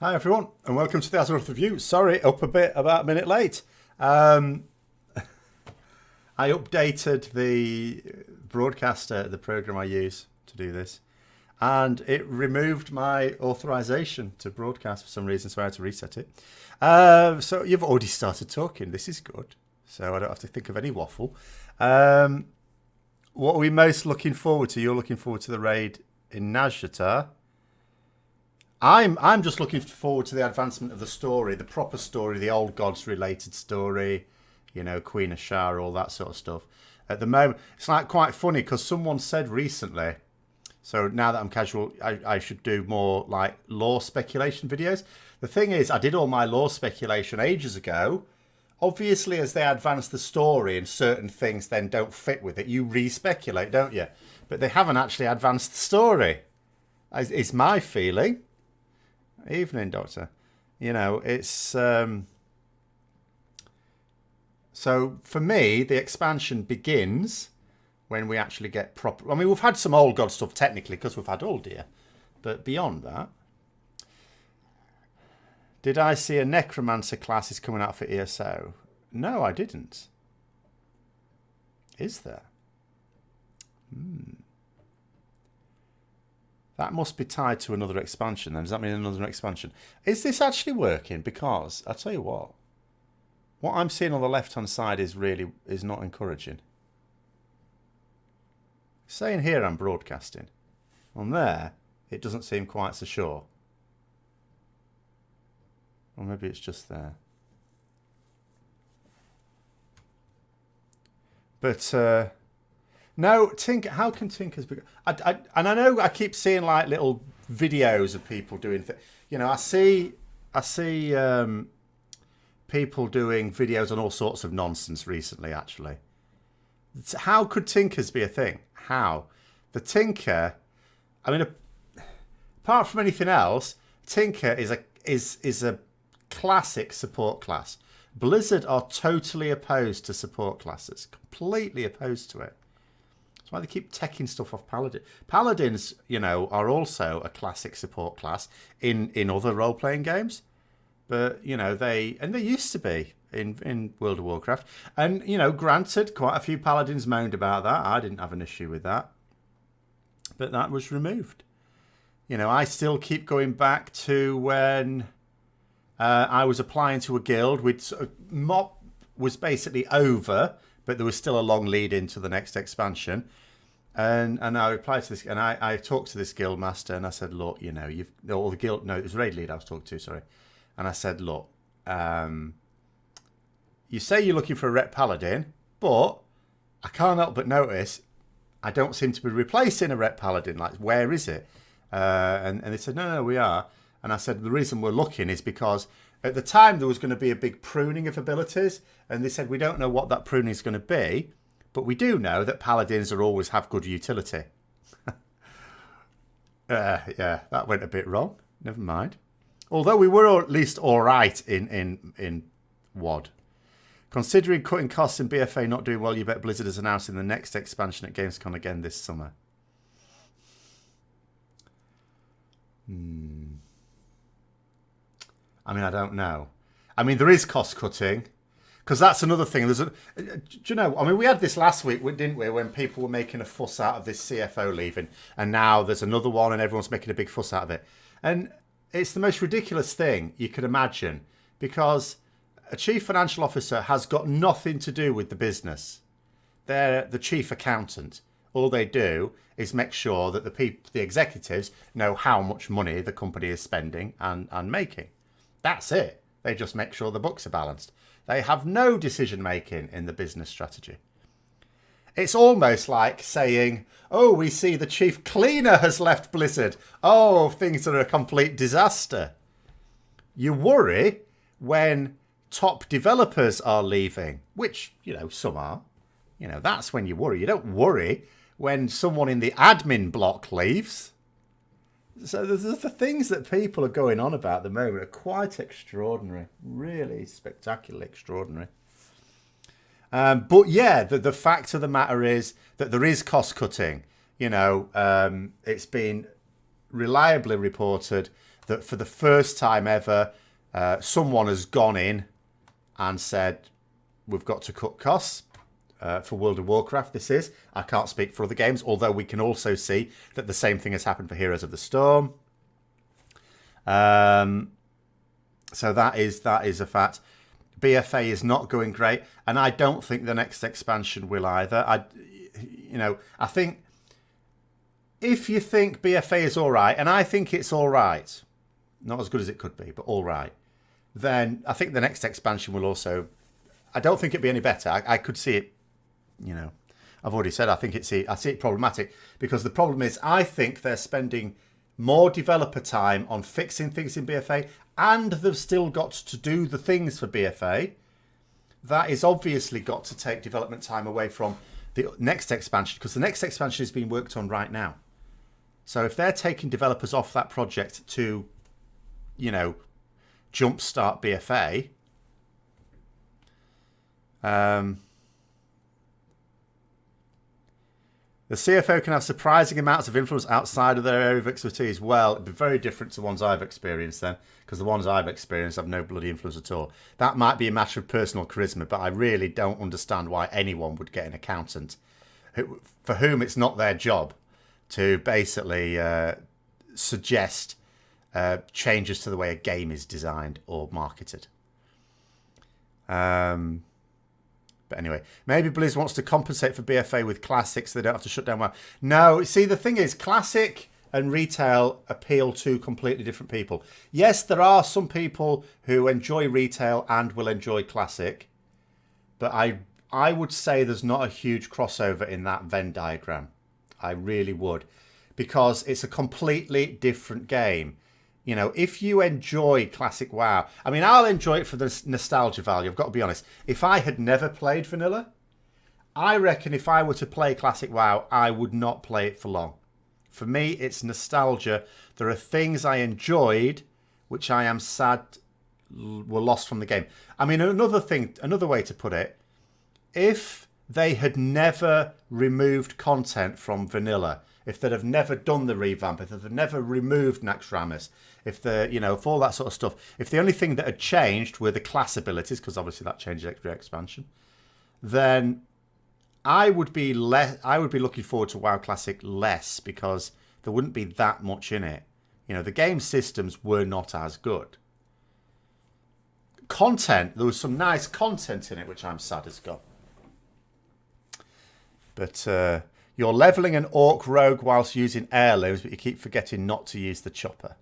Hi everyone, and welcome to the Azeroth review. Sorry, up a bit, about a minute late. I updated the broadcaster, the program I use to do this, and it removed my authorization to broadcast for some reason, so I had to reset it. So you've already started talking. This is good, so I don't have to think of any waffle. What are we most looking forward to? You're looking forward to the raid in Nazjatar. I'm just looking forward to the advancement of the story, the proper story, the old gods related story, you know, Queen of Shah, all that sort of stuff. At the moment, it's like quite funny because someone said recently, so now that I'm casual, I should do more like lore speculation videos. The thing is, I did all my lore speculation ages ago. Obviously, as they advance the story and certain things then don't fit with it, you re-speculate, don't you? But they haven't actually advanced the story. It's my feeling. Evening, Doctor. You know, it's... So, for me, the expansion begins when we actually get proper... I mean, we've had some old god stuff, technically, because we've had Uldir. But beyond that... Did I see a Necromancer class is coming out for ESO? No, I didn't. Is there? That must be tied to another expansion then. Does that mean another expansion? Is this actually working? Because, I'll tell you what I'm seeing on the left-hand side is not encouraging. Saying here I'm broadcasting. On there, it doesn't seem quite so sure. Or maybe it's just there. But, no, how can Tinkers be... and I know I keep seeing like little videos of people doing things. You know, I see people doing videos on all sorts of nonsense recently, actually. How could Tinkers be a thing? How? The Tinker... I mean, apart from anything else, Tinker is a classic support class. Blizzard are totally opposed to support classes. Completely opposed to it. That's why they keep teching stuff off Paladin. Paladins, you know, are also a classic support class in other role-playing games. But, you know, they used to be in World of Warcraft. And, you know, granted, quite a few Paladins moaned about that. I didn't have an issue with that. But that was removed. You know, I still keep going back to when... I was applying to a guild with MOP was basically over, but there was still a long lead into the next expansion. And I replied to this, and I talked to this guild master, and I said, look, you know, it was raid lead I was talking to, sorry. And I said, look, you say you're looking for a rep paladin, but I can't help but notice I don't seem to be replacing a rep paladin. Like, where is it? And they said, no, we are. And I said, the reason we're looking is because at the time there was going to be a big pruning of abilities. And they said, we don't know what that pruning is going to be. But we do know that paladins always have good utility. Yeah, that went a bit wrong. Never mind. Although we were at least all right in WoD. Considering cutting costs in BFA not doing well, you bet Blizzard is announcing the next expansion at Gamescom again this summer. I mean, I don't know. I mean, there is cost cutting, because that's another thing. Do you know? I mean, we had this last week, didn't we? When people were making a fuss out of this CFO leaving, and now there's another one, and everyone's making a big fuss out of it. And it's the most ridiculous thing you could imagine, because a chief financial officer has got nothing to do with the business. They're the chief accountant. All they do is make sure that the executives know how much money the company is spending and making. That's it. They just make sure the books are balanced. They have no decision making in the business strategy. It's almost like saying, oh, we see the chief cleaner has left Blizzard. Oh, things are a complete disaster. You worry when top developers are leaving, which, you know, some are. You know, that's when you worry. You don't worry when someone in the admin block leaves. So the things that people are going on about at the moment are quite extraordinary. Really spectacularly extraordinary. But yeah, the fact of the matter is that there is cost cutting. You know, it's been reliably reported that for the first time ever, someone has gone in and said, we've got to cut costs. For World of Warcraft, this is. I can't speak for other games, although we can also see that the same thing has happened for Heroes of the Storm. So that is a fact. BFA is not going great, and I don't think the next expansion will either. I think if you think BFA is all right, and I think it's all right, not as good as it could be, but all right, then I think the next expansion will also. I don't think it'd be any better. I could see it. I've already said I see it problematic, because the problem is I think they're spending more developer time on fixing things in BFA, and they've still got to do the things for BFA. That is obviously got to take development time away from the next expansion, because the next expansion is being worked on right now. So if they're taking developers off that project to, jumpstart BFA, the CFO can have surprising amounts of influence outside of their area of expertise. Well, it'd be very different to the ones I've experienced then, because the ones I've experienced have no bloody influence at all. That might be a matter of personal charisma, but I really don't understand why anyone would get an accountant for whom it's not their job to basically suggest changes to the way a game is designed or marketed. But anyway, maybe Blizz wants to compensate for BFA with Classic so they don't have to shut down WoW. No, see, the thing is, Classic and retail appeal to completely different people. Yes, there are some people who enjoy retail and will enjoy Classic, but I would say there's not a huge crossover in that Venn diagram. I really would, because it's a completely different game. If you enjoy Classic WoW, I mean, I'll enjoy it for the nostalgia value. I've got to be honest. If I had never played Vanilla, I reckon if I were to play Classic WoW, I would not play it for long. For me, it's nostalgia. There are things I enjoyed, which I am sad were lost from the game. I mean, another way to put it, if they had never removed content from Vanilla, if they'd have never done the revamp, if they'd never removed Naxxramas, if all that sort of stuff, if the only thing that had changed were the class abilities, because obviously that changes every expansion, then I would be looking forward to WoW Classic less, because there wouldn't be that much in it. The game systems were not as good. Content, there was some nice content in it, which I'm sad has gone. But you're leveling an orc rogue whilst using heirlooms, but you keep forgetting not to use the chopper.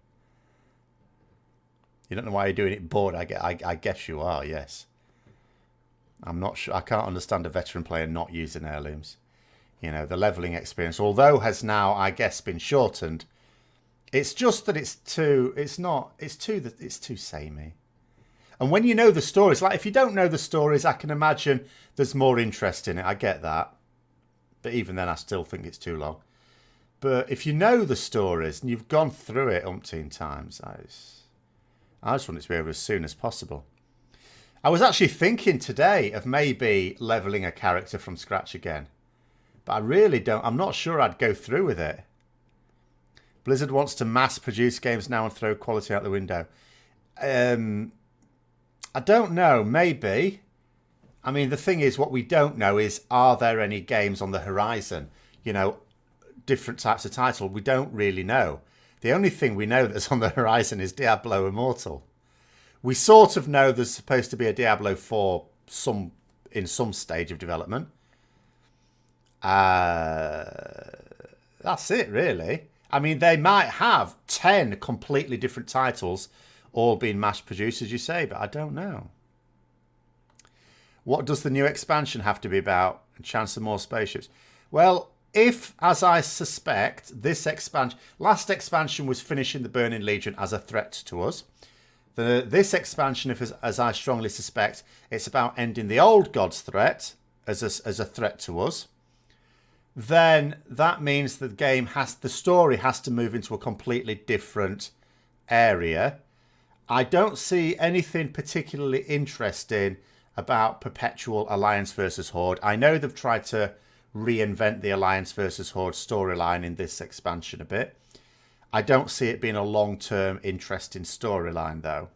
You don't know why you're doing it bored. I guess you are, yes. I'm not sure. I can't understand a veteran player not using heirlooms. The leveling experience, although has now, I guess, been shortened. It's just that it's too samey. And when you know the stories, like if you don't know the stories, I can imagine there's more interest in it. I get that. But even then, I still think it's too long. But if you know the stories and you've gone through it umpteen times, I just want it to be over as soon as possible. I was actually thinking today of maybe leveling a character from scratch again. But I really don't. I'm not sure I'd go through with it. Blizzard wants to mass produce games now and throw quality out the window. I don't know. Maybe. I mean, the thing is, what we don't know is, are there any games on the horizon? Different types of title. We don't really know. The only thing we know that's on the horizon is Diablo Immortal. We sort of know there's supposed to be a Diablo 4 in some stage of development. That's it, really. I mean, they might have 10 completely different titles all being mass produced, as you say, but I don't know. What does the new expansion have to be about? A chance of more spaceships? Well, if, as I suspect, last expansion was finishing the Burning Legion as a threat to us. This expansion, as I strongly suspect, it's about ending the old God's threat as a threat to us. Then that means the story has to move into a completely different area. I don't see anything particularly interesting about Perpetual Alliance versus Horde. I know they've tried to reinvent the Alliance versus Horde storyline in this expansion a bit. I don't see it being a long-term interesting storyline, though.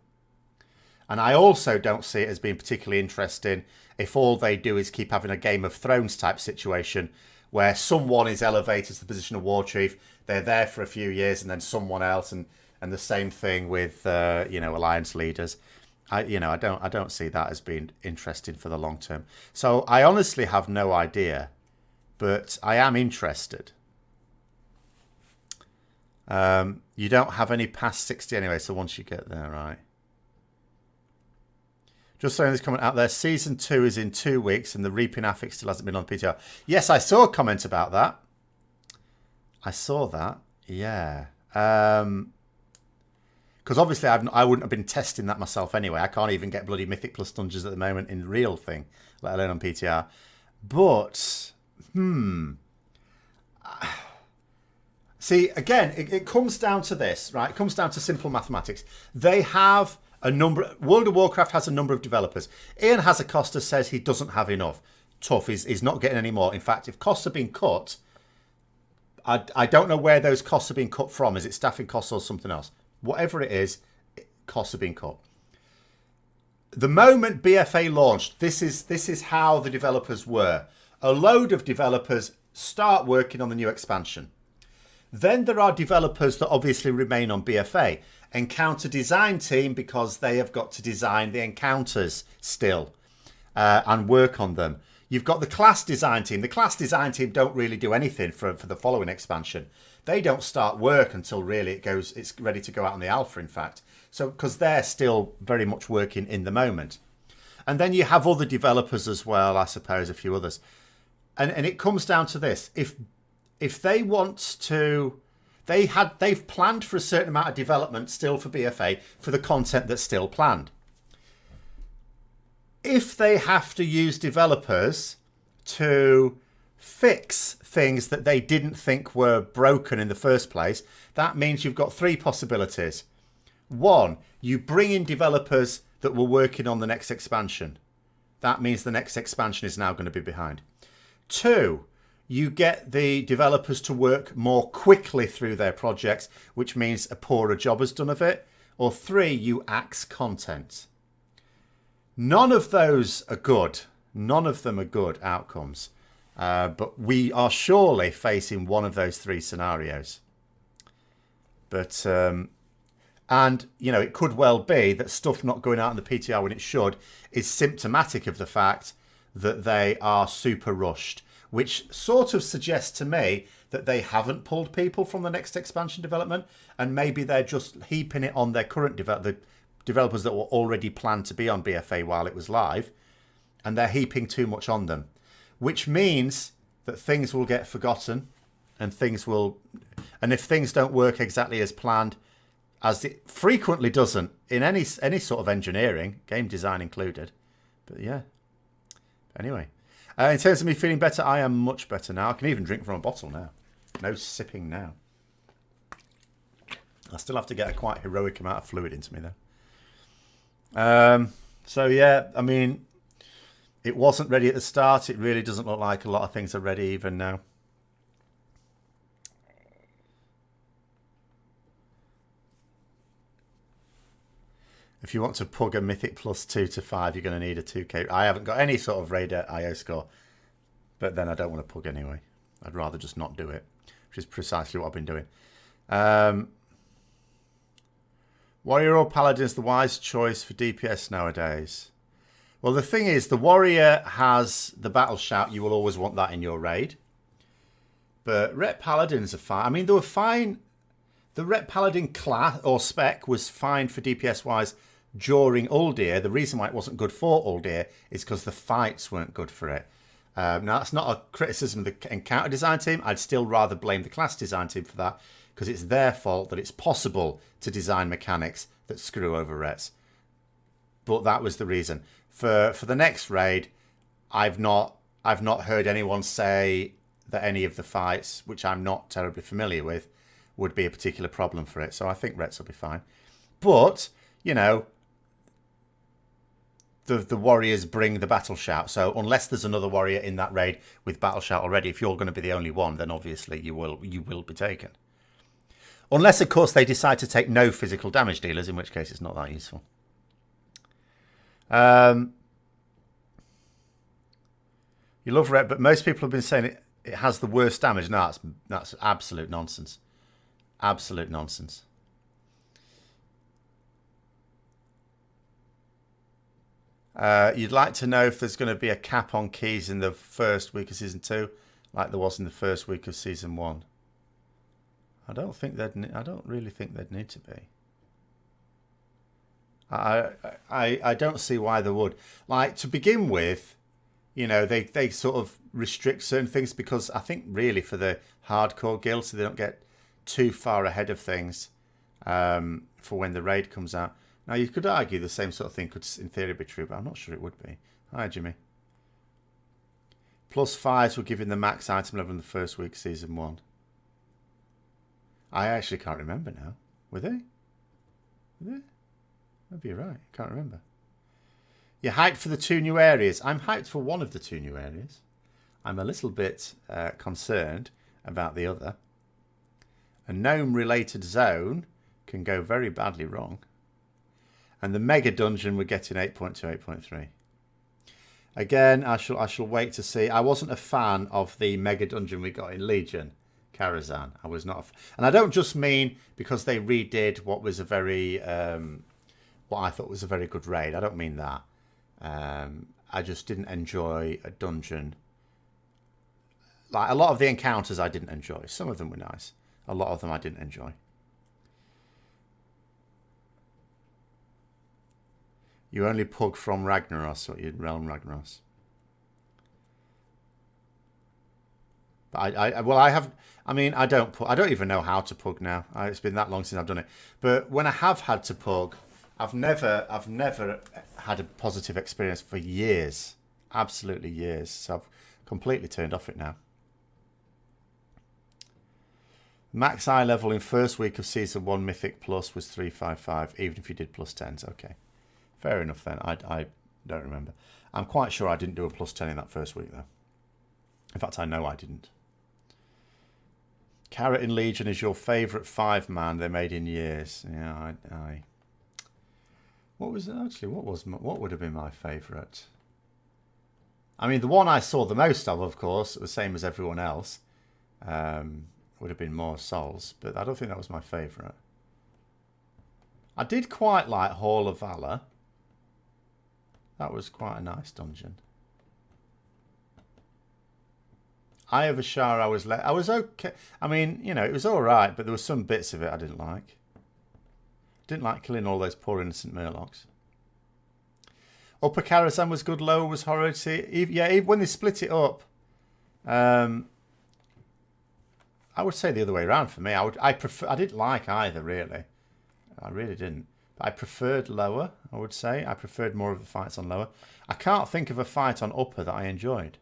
And I also don't see it as being particularly interesting if all they do is keep having a Game of Thrones type situation where someone is elevated to the position of war chief, they're there for a few years, and then someone else, and the same thing with alliance leaders. I don't see that as being interesting for the long term. So I honestly have no idea, but I am interested. You don't have any past 60 anyway, so once you get there, right? Just throwing this comment out there, Season 2 is in 2 weeks and the Reaping affix still hasn't been on PTR. Yes, I saw a comment about that. I saw that, yeah. Because obviously I wouldn't have been testing that myself anyway. I can't even get bloody Mythic Plus dungeons at the moment in the real thing, let alone on PTR. But, see, again, it comes down to this, right? It comes down to simple mathematics. They have a number. World of Warcraft has a number of developers. Ian Hazacosta says he doesn't have enough. Tough, he's not getting any more. In fact, if costs are being cut, I don't know where those costs are being cut from. Is it staffing costs or something else? Whatever it is, costs are being cut. The moment BFA launched, this is how the developers were. A load of developers start working on the new expansion. Then there are developers that obviously remain on BFA. Encounter design team, because they have got to design the encounters still and work on them. You've got the class design team. The class design team don't really do anything for the following expansion. They don't start work until really it's ready to go out on the alpha, in fact. So because they're still very much working in the moment. And then you have other developers as well, I suppose, a few others. And it comes down to this. If they want to, they've planned for a certain amount of development still for BFA for the content that's still planned. If they have to use developers to fix things that they didn't think were broken in the first place, that means you've got 3 possibilities. 1, you bring in developers that were working on the next expansion. That means the next expansion is now going to be behind. 2, you get the developers to work more quickly through their projects, which means a poorer job is done of it. Or 3, you axe content. None of those are good. None of them are good outcomes. But we are surely facing one of those 3 scenarios. But, and, it could well be that stuff not going out in the PTR when it should is symptomatic of the fact that they are super rushed, which sort of suggests to me that they haven't pulled people from the next expansion development, and maybe they're just heaping it on their current developers that were already planned to be on BFA while it was live, and they're heaping too much on them, which means that things will get forgotten, and if things don't work exactly as planned, as it frequently doesn't in any sort of engineering, game design included. But yeah, anyway. In terms of me feeling better, I am much better now. I can even drink from a bottle now. No sipping now. I still have to get a quite heroic amount of fluid into me, though. So, yeah, I mean, it wasn't ready at the start. It really doesn't look like a lot of things are ready even now. If you want to pug a Mythic Plus 2 to 5, you're going to need a 2k. I haven't got any sort of Raider IO score, but then I don't want to pug anyway. I'd rather just not do it, which is precisely what I've been doing. Warrior or Paladin is the wise choice for DPS nowadays. Well, the thing is, the Warrior has the Battle Shout. You will always want that in your raid. But Ret Paladins are fine. I mean, they were fine. The Ret Paladin class or spec was fine for DPS-wise during Uldir. The reason why it wasn't good for Uldir is because the fights weren't good for it. Now, that's not a criticism of the encounter design team. I'd still rather blame the class design team for that, because it's their fault that it's possible to design mechanics that screw over Rets. But that was the reason. For the next raid, I've not heard anyone say that any of the fights, which I'm not terribly familiar with, would be a particular problem for it. So I think Rets will be fine. But, the warriors bring the battle shout. So unless there's another warrior in that raid with battle shout already, if you're going to be the only one, then obviously you will be taken. Unless, of course, they decide to take no physical damage dealers, in which case it's not that useful. You love red, but most people have been saying it has the worst damage. No, that's absolute nonsense. Absolute nonsense. You'd like to know if there's going to be a cap on keys in the first week of Season 2, like there was in the first week of Season 1. I don't really think there'd need to be. I don't see why there would. Like, to begin with, you know, they sort of restrict certain things because I think really for the hardcore guilds, so they don't get too far ahead of things for when the raid comes out. Now, you could argue the same sort of thing could, in theory, be true, but I'm not sure it would be. Hi, Jimmy. +5s were given the max item level in the first week of Season 1. I actually can't remember now. Were they? Maybe you're right. I can't remember. You're hyped for the 2 new areas. I'm hyped for one of the 2 new areas. I'm a little bit concerned about the other. A gnome-related zone can go very badly wrong. And the mega dungeon we're getting 8.2, 8.3. Again, I shall wait to see. I wasn't a fan of the mega dungeon we got in Legion, Karazhan. I was not, and I don't just mean because they redid what was a very, what I thought was a very good raid. I don't mean that. I just didn't enjoy a dungeon. Like a lot of the encounters, I didn't enjoy. Some of them were nice. A lot of them I didn't enjoy. You only pug from Ragnaros, or you realm Ragnaros. But I don't even know how to pug now. It's been that long since I've done it. But when I have had to pug, I've never had a positive experience for years. Absolutely years. So I've completely turned off it now. Max eye level in first week of Season 1 Mythic Plus was 355, even if you did +10s. Okay. Fair enough then. I don't remember. I'm quite sure I didn't do a +10 in that first week though. In fact, I know I didn't. Carrot in Legion is your favourite 5-man they made in years. Yeah, what was it actually? What would have been my favourite? I mean, the one I saw the most of course, the same as everyone else, would have been more Souls, but I don't think that was my favourite. I did quite like Hall of Valor. That was quite a nice dungeon. Eye of Ashara, I was okay. I mean, you know, it was all right, but there were some bits of it I didn't like. Didn't like killing all those poor innocent Murlocs. Upper Karazhan was good, lower was horror. Yeah, even when they split it up, I would say the other way around for me. I didn't like either, really. I really didn't. But I preferred lower, I would say. I preferred more of the fights on lower. I can't think of a fight on upper that I enjoyed.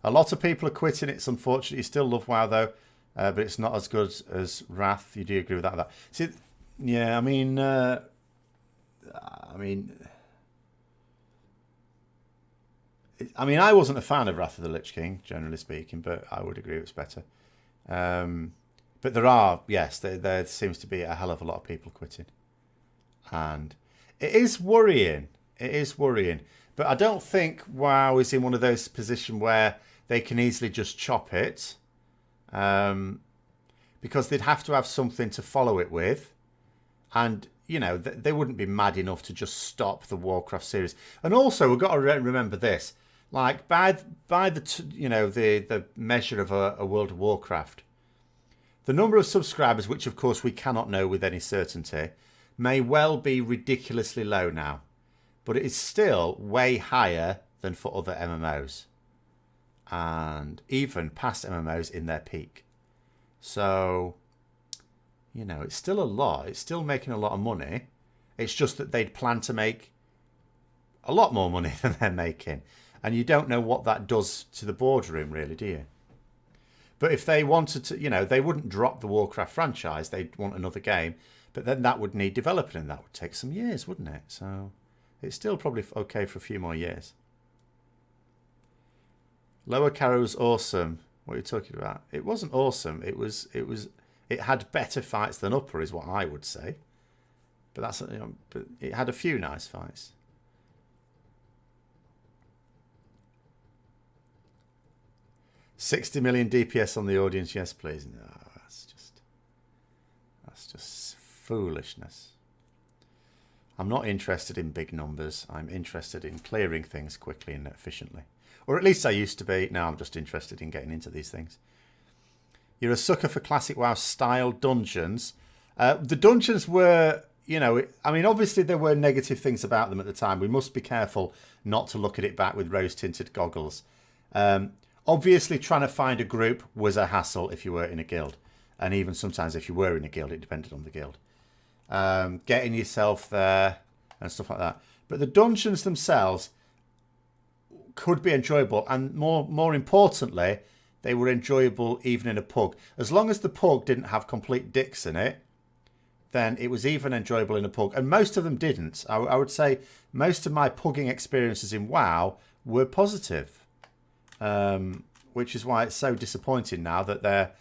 A lot of people are quitting. It's unfortunate. You still love WoW, though. But it's not as good as Wrath. You do agree with that? See, yeah, I mean, I wasn't a fan of Wrath of the Lich King, generally speaking, but I would agree it's better. But there are, yes, there seems to be a hell of a lot of people quitting. And it is worrying. It is worrying. But I don't think WoW is in one of those positions where they can easily just chop it. Because they'd have to have something to follow it with. And, you know, they wouldn't be mad enough to just stop the Warcraft series. And also, we've got to remember this. Like, by the measure of a World of Warcraft, the number of subscribers, which of course we cannot know with any certainty, may well be ridiculously low now. But it is still way higher than for other MMOs. And even past MMOs in their peak. So, you know, it's still a lot. It's still making a lot of money. It's just that they'd plan to make a lot more money than they're making. And you don't know what that does to the boardroom, really, do you? But if they wanted to, you know, they wouldn't drop the Warcraft franchise. They'd want another game. But then that would need developing, and that would take some years, wouldn't it? So it's still probably okay for a few more years. Lower Carrow's awesome. What are you talking about? It wasn't awesome. It had better fights than Upper, is what I would say. But that's, you know, but it had a few nice fights. $60 million DPS on the audience, yes, please. No, that's just foolishness. I'm not interested in big numbers. I'm interested in clearing things quickly and efficiently. Or at least I used to be. Now I'm just interested in getting into these things. You're a sucker for classic WoW style dungeons. The dungeons were, you know, I mean, obviously there were negative things about them at the time. We must be careful not to look at it back with rose-tinted goggles. Obviously, trying to find a group was a hassle if you were in a guild. And even sometimes if you were in a guild, it depended on the guild. Getting yourself there and stuff like that. But the dungeons themselves could be enjoyable. And more importantly, they were enjoyable even in a pug. As long as the pug didn't have complete dicks in it, then it was even enjoyable in a pug. And most of them didn't. I would say most of my pugging experiences in WoW were positive. Which is why it's so disappointing now that they're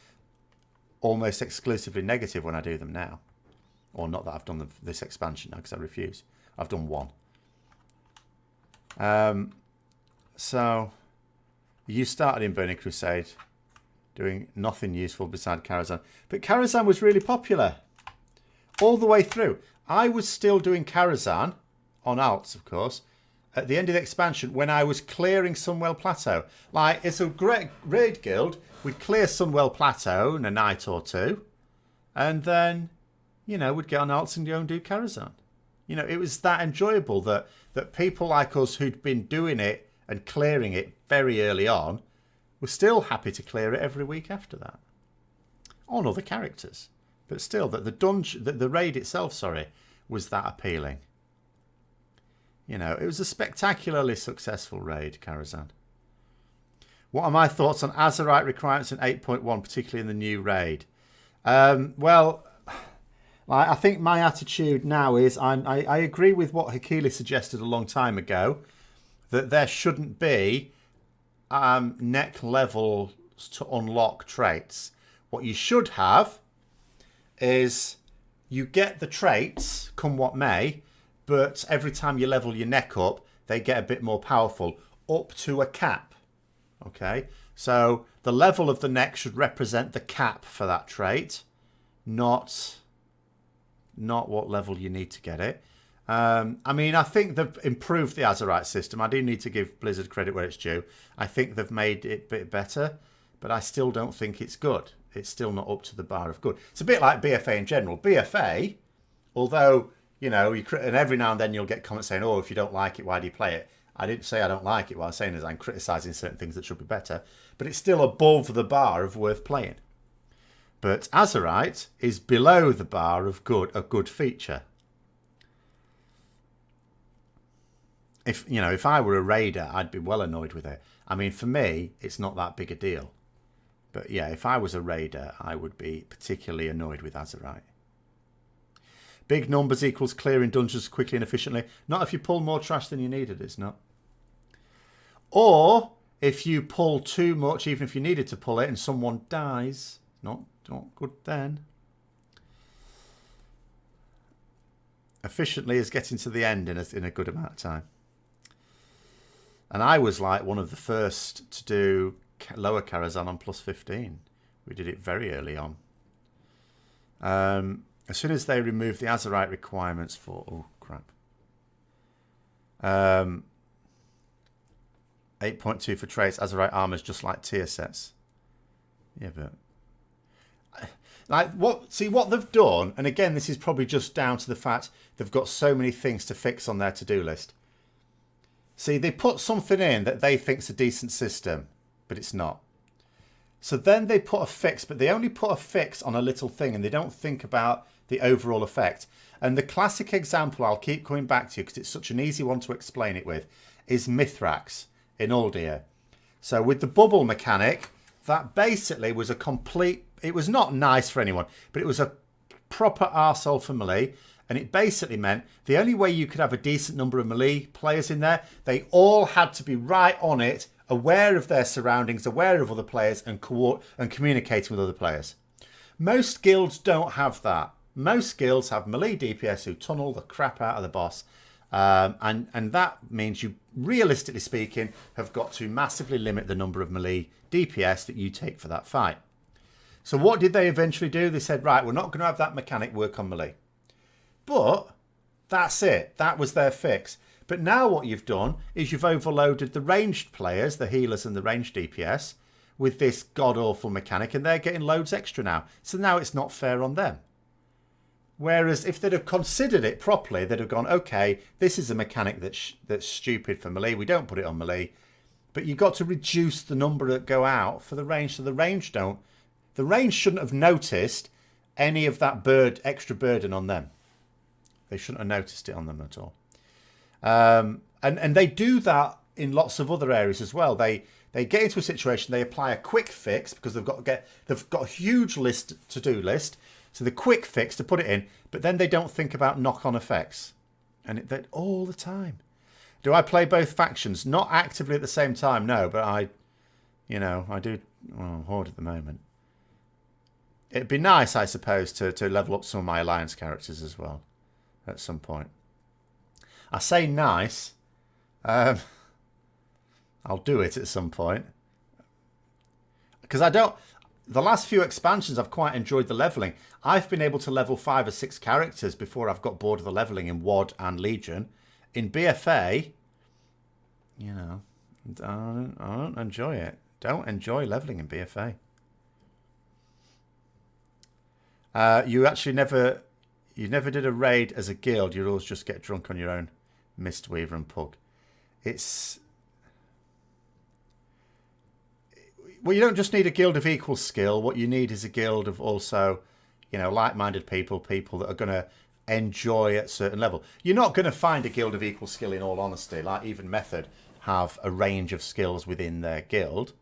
almost exclusively negative when I do them now. Or not that I've done this expansion now, because I refuse. I've done one. So, you started in Burning Crusade, doing nothing useful beside Karazhan. But Karazhan was really popular. All the way through. I was still doing Karazhan, on alts of course, at the end of the expansion when I was clearing Sunwell Plateau. Like, it's a great raid guild. We'd clear Sunwell Plateau in a night or two. And then, you know, we'd get on alts and go and do Karazhan. You know, it was that enjoyable that people like us who'd been doing it and clearing it very early on were still happy to clear it every week after that. On other characters. But still, that the raid itself, was that appealing. You know, it was a spectacularly successful raid, Karazhan. What are my thoughts on Azerite requirements in 8.1, particularly in the new raid? Well, I think my attitude now is I agree with what Hakili suggested a long time ago, that there shouldn't be neck levels to unlock traits. What you should have is you get the traits, come what may, but every time you level your neck up, they get a bit more powerful, up to a cap. Okay, so the level of the neck should represent the cap for that trait, not what level you need to get it. I mean, I think they've improved the Azerite system. I do need to give Blizzard credit where it's due. I think they've made it a bit better, but I still don't think it's good. It's still not up to the bar of good. It's a bit like BFA in general. BFA, although, you know, and every now and then you'll get comments saying, oh, if you don't like it, why do you play it? I didn't say I don't like it. What I'm saying is I'm criticising certain things that should be better. But it's still above the bar of worth playing. But Azerite is below the bar of a good feature. If I were a raider, I'd be well annoyed with it. I mean, for me, it's not that big a deal. But yeah, if I was a raider, I would be particularly annoyed with Azerite. Big numbers equals clearing dungeons quickly and efficiently. Not if you pull more trash than you needed, it's not. Or if you pull too much, even if you needed to pull it, and someone dies. Not good then. Efficiently is getting to the end in a good amount of time. And I was like one of the first to do lower Karazhan on plus 15. We did it very early on. As soon as they removed the Azerite requirements for... Oh, crap. 8.2 for traits, Azerite armors just like tier sets. Yeah, but... what they've done, and again, this is probably just down to the fact they've got so many things to fix on their to-do list. See, they put something in that they think's a decent system, but it's not. So then they put a fix, but they only put a fix on a little thing, and they don't think about the overall effect. And the classic example I'll keep coming back to, because it's such an easy one to explain it with, is Mithrax in Uldir. So with the bubble mechanic, that basically was a complete... It was not nice for anyone, but it was a proper arsehole for melee. And it basically meant the only way you could have a decent number of melee players in there, they all had to be right on it aware of their surroundings, aware of other players, and communicating with other players. Most guilds don't have that. Most guilds have melee DPS who tunnel the crap out of the boss. And that means you, realistically speaking, have got to massively limit the number of melee DPS that you take for that fight. So what did they eventually do? They said, right, we're not going to have that mechanic work on melee. But that's it. That was their fix. But now what you've done is you've overloaded the ranged players, the healers and the ranged DPS, with this god-awful mechanic, and they're getting loads extra now. So now it's not fair on them. Whereas if they'd have considered it properly, they'd have gone, okay, this is a mechanic that's stupid for melee. We don't put it on melee. But you've got to reduce the number that go out for the range. So the range don't. The range shouldn't have noticed any of that extra burden on them. They shouldn't have noticed it on them at all. And they do that in lots of other areas as well. They get into a situation, they apply a quick fix because they've got a huge to-do list. So the quick fix to put it in, but then they don't think about knock-on effects. And that all the time. Do I play both factions? Not actively at the same time, no, but I do. Well, I'm Horde at the moment. It'd be nice, I suppose, to level up some of my Alliance characters as well at some point. I say nice. I'll do it at some point. Because the last few expansions, I've quite enjoyed the leveling. I've been able to level 5 or 6 characters before I've got bored of the leveling in WoD and Legion. In BFA, I don't enjoy it. Don't enjoy leveling in BFA. You never did a raid as a guild. You'd always just get drunk on your own, Mistweaver and Pug. Well, you don't just need a guild of equal skill. What you need is a guild of also, like-minded people that are going to enjoy at a certain level. You're not going to find a guild of equal skill, in all honesty. Like even Method have a range of skills within their guild,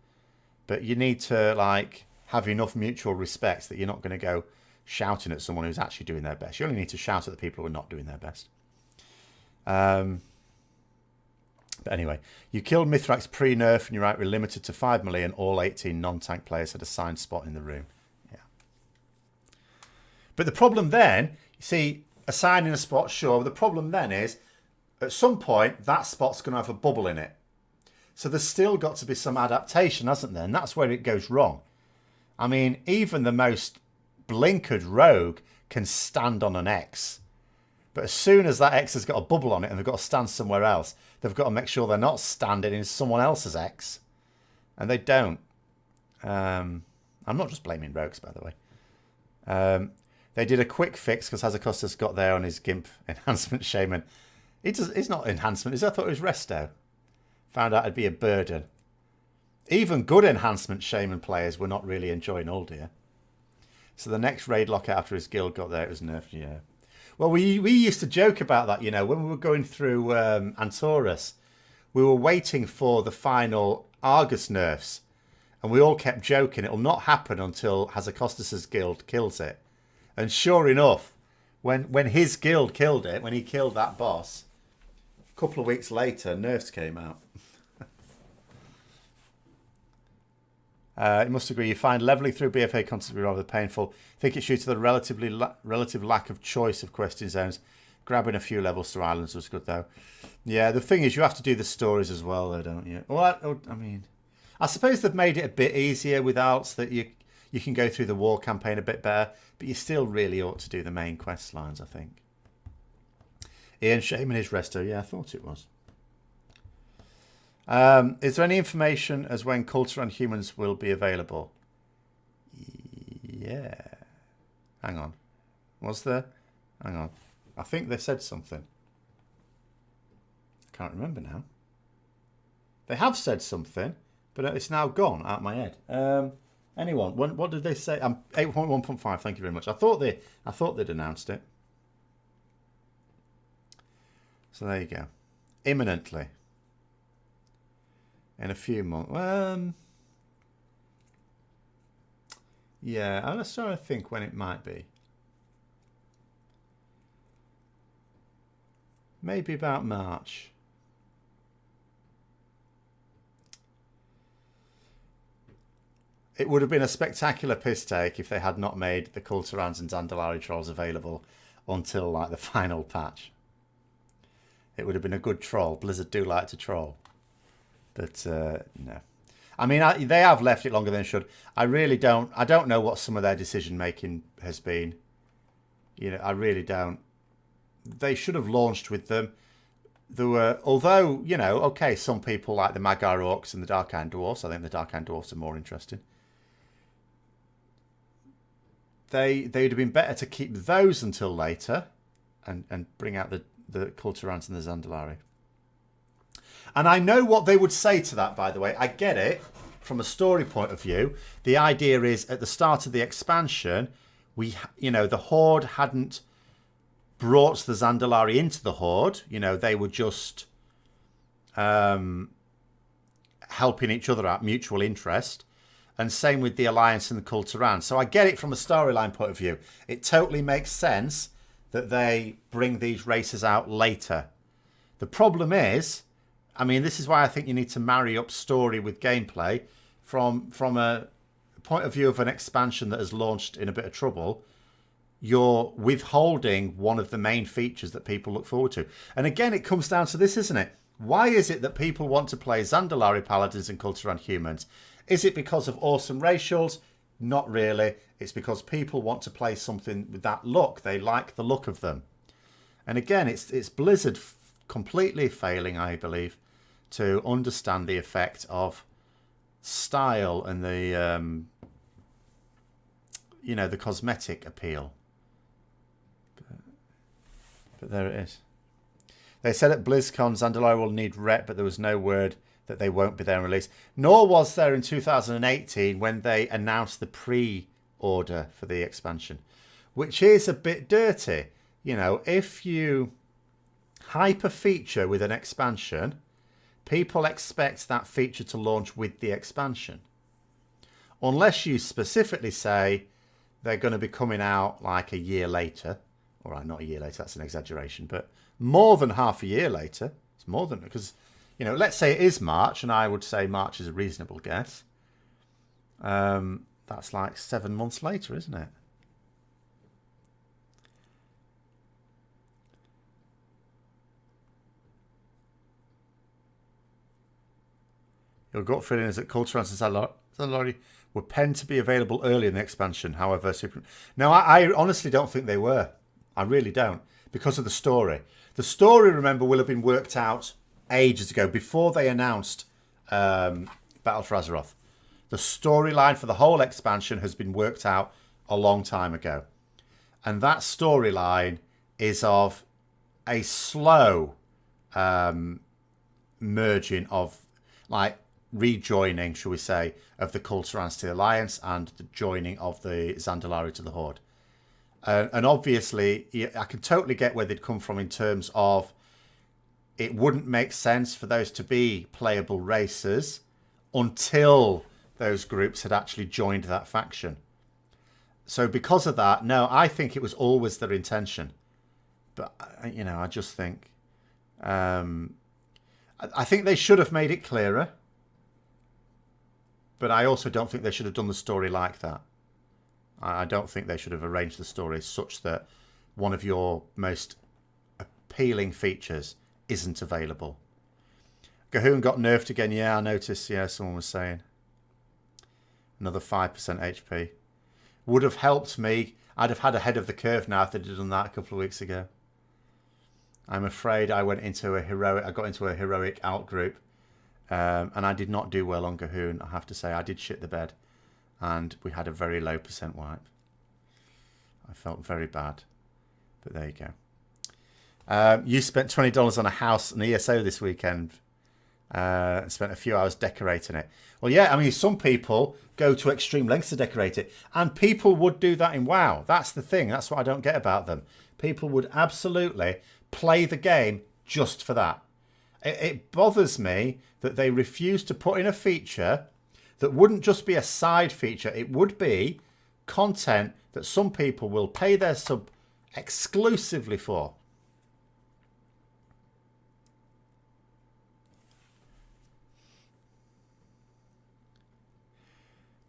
but you need to have enough mutual respect that you're not going to go shouting at someone who's actually doing their best. You only need to shout at the people who are not doing their best. But anyway, you killed Mithrax pre-nerf and you're right, we're limited to 5 melee and all 18 non-tank players had a signed spot in the room. Yeah. But the problem then, you see, assigning a spot, sure, the problem then is, at some point, that spot's going to have a bubble in it. So there's still got to be some adaptation, hasn't there? And that's where it goes wrong. I mean, even the most blinkered rogue can stand on an X. But as soon as that X has got a bubble on it and they've got to stand somewhere else, they've got to make sure they're not standing in someone else's X. And they don't. I'm not just blaming rogues, by the way. They did a quick fix because Hazakosta's got there on his GIMP enhancement shaman. It's not enhancement. I thought it was resto. Found out it'd be a burden. Even good enhancement shaman players were not really enjoying Uldir. So the next raid lockout after his guild got there, it was nerfed, yeah. Well, we used to joke about that, when we were going through Antorus. We were waiting for the final Argus nerfs. And we all kept joking, it'll not happen until Hazakostas' guild kills it. And sure enough, when his guild killed it, when he killed that boss, a couple of weeks later, nerfs came out. You must agree, you find levelling through BFA content to be rather painful. I think it's due to the relative lack of choice of questing zones. Grabbing a few levels through islands was good, though. Yeah, the thing is, you have to do the stories as well, though, don't you? Well, I suppose they've made it a bit easier with alts that you can go through the war campaign a bit better, but you still really ought to do the main quest lines, I think. Ian Shaman is resto. Yeah, I thought it was. Is there any information as when culture and humans will be available? Yeah. Hang on. Was there? Hang on. I think they said something. I can't remember now. They have said something, but it's now gone out of my head. Anyone? What did they say? 8.1.5. Thank you very much. I thought they'd announced it. So there you go. Imminently. In a few months. Yeah, I'm just trying to think when it might be. Maybe about March. It would have been a spectacular piss take if they had not made the Culturans and Zandalari trolls available until like the final patch. It would have been a good troll. Blizzard do like to troll. But no. I mean, they have left it longer than they should. I really don't. I don't know what some of their decision making has been. You know, I really don't. They should have launched with them. There were, although, you know, okay, some people like the Magar Orcs and the Dark-Iron Dwarfs. I think the Dark-Iron Dwarfs are more interesting. They'd have been better to keep those until later and bring out the Culturans and the Zandalari. And I know what they would say to that, by the way. I get it from a story point of view. The idea is at the start of the expansion, the Horde hadn't brought the Zandalari into the Horde. You know, they were just helping each other out, mutual interest. And same with the Alliance and the Culturan. So I get it from a storyline point of view. It totally makes sense that they bring these races out later. The problem is, I mean, this is why I think you need to marry up story with gameplay from a point of view of an expansion that has launched in a bit of trouble. You're withholding one of the main features that people look forward to. And again, it comes down to this, isn't it? Why is it that people want to play Zandalari Paladins and Culturan Humans? Is it because of awesome racials? Not really. It's because people want to play something with that look. They like the look of them. And again, it's Blizzard completely failing, I believe, to understand the effect of style and the the cosmetic appeal. But there it is. They said at BlizzCon Zandalari will need rep, but there was no word that they won't be there in release. Nor was there in 2018 when they announced the pre-order for the expansion, which is a bit dirty. You know, if you hype a feature with an expansion, people expect that feature to launch with the expansion. Unless you specifically say they're going to be coming out like a year later. All right, not a year later, that's an exaggeration, but more than half a year later. It's more than, because, you know, let's say it is March, and I would say March is a reasonable guess. That's like 7 months later, isn't it? Your gut feeling is that Culturans and Zandalari were penned to be available early in the expansion. However, no, I honestly don't think they were. I really don't, because of the story. The story, remember, will have been worked out ages ago, before they announced Battle for Azeroth. The storyline for the whole expansion has been worked out a long time ago. And that storyline is of a slow merging of, like, rejoining, shall we say, of the Culturans to the Alliance and the joining of the Zandalari to the Horde. And obviously, I can totally get where they'd come from in terms of it wouldn't make sense for those to be playable races until those groups had actually joined that faction. So because of that, no, I think it was always their intention. But, you know, I just think... I think they should have made it clearer. But I also don't think they should have done the story like that. I don't think they should have arranged the story such that one of your most appealing features isn't available. Gahoon got nerfed again. Yeah, I noticed. Yeah, someone was saying. Another 5% HP. Would have helped me. I'd have had a head of the curve now if they'd done that a couple of weeks ago. I'm afraid I got into a heroic alt group. And I did not do well on Gahoon. I have to say, I did shit the bed. And we had a very low percent wipe. I felt very bad. But there you go. You spent $20 on a house and ESO this weekend. Spent a few hours decorating it. Well, yeah, I mean, some people go to extreme lengths to decorate it. And people would do that in WoW. That's the thing. That's what I don't get about them. People would absolutely play the game just for that. It bothers me that they refuse to put in a feature that wouldn't just be a side feature. It would be content that some people will pay their sub exclusively for.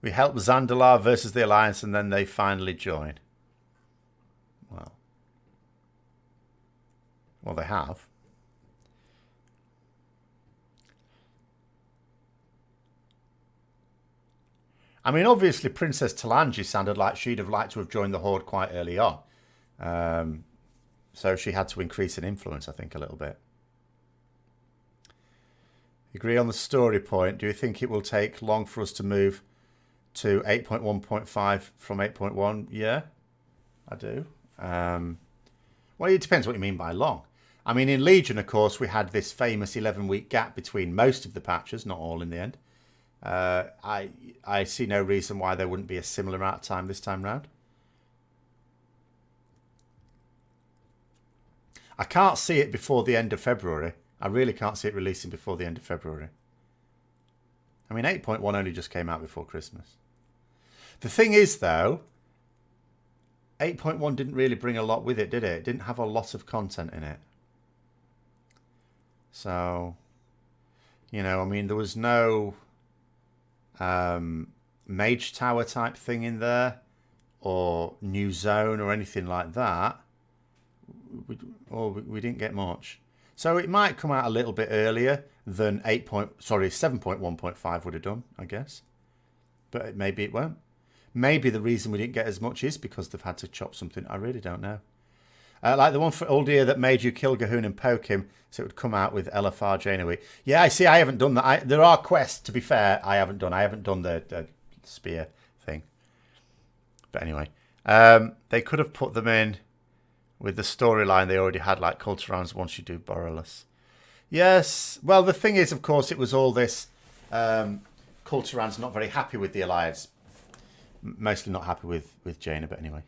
We help Zandalar versus the Alliance, and then they finally join. Well, they have. I mean, obviously, Princess Talanji sounded like she'd have liked to have joined the Horde quite early on. So she had to increase in influence, I think, a little bit. Agree on the story point. Do you think it will take long for us to move to 8.1.5 from 8.1? Yeah, I do. Well, it depends what you mean by long. I mean, in Legion, of course, we had this famous 11-week gap between most of the patches, not all in the end. I see no reason why there wouldn't be a similar amount of time this time round. I can't see it before the end of February. I really can't see it releasing before the end of February. I mean, 8.1 only just came out before Christmas. The thing is, though, 8.1 didn't really bring a lot with it, did it? It didn't have a lot of content in it. So, you know, I mean, there was no Mage Tower type thing in there, or New Zone or anything like that. We didn't get much. So it might come out a little bit earlier than 7.1.5 would have done, I guess. But maybe it won't. Maybe the reason we didn't get as much is because they've had to chop something. I really don't know. Like the one for Uldir that made you kill Gahoon and poke him, so it would come out with LFR Janeway. Yeah, I see. I haven't done that. There are quests, to be fair, I haven't done. I haven't done the spear thing. But anyway, they could have put them in with the storyline they already had, like Culturans once you do Borrelus. Yes. Well, the thing is, of course, it was all this Culturans not very happy with the Alliance. Mostly not happy with Jaina, but anyway.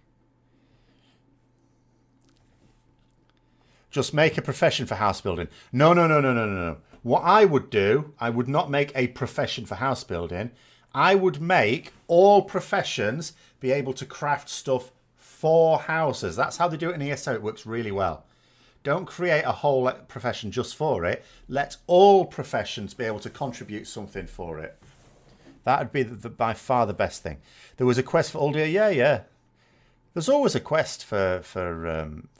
Just make a profession for house building. No. What I would do, I would not make a profession for house building. I would make all professions be able to craft stuff for houses. That's how they do it in ESO. It works really well. Don't create a whole profession just for it. Let all professions be able to contribute something for it. That would be by far the best thing. There was a quest for Uldir. Yeah. There's always a quest for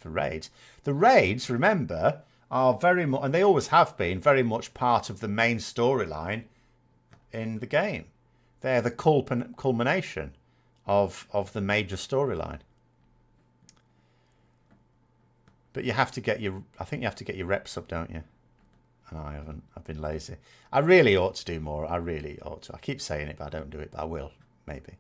raids. The raids, remember, are very much, and they always have been, very much part of the main storyline in the game. They're the culmination of the major storyline. But you have to get I think you have to get your reps up, don't you? And I haven't. I've been lazy. I really ought to do more. I really ought to. I keep saying it, but I don't do it. But I will, maybe.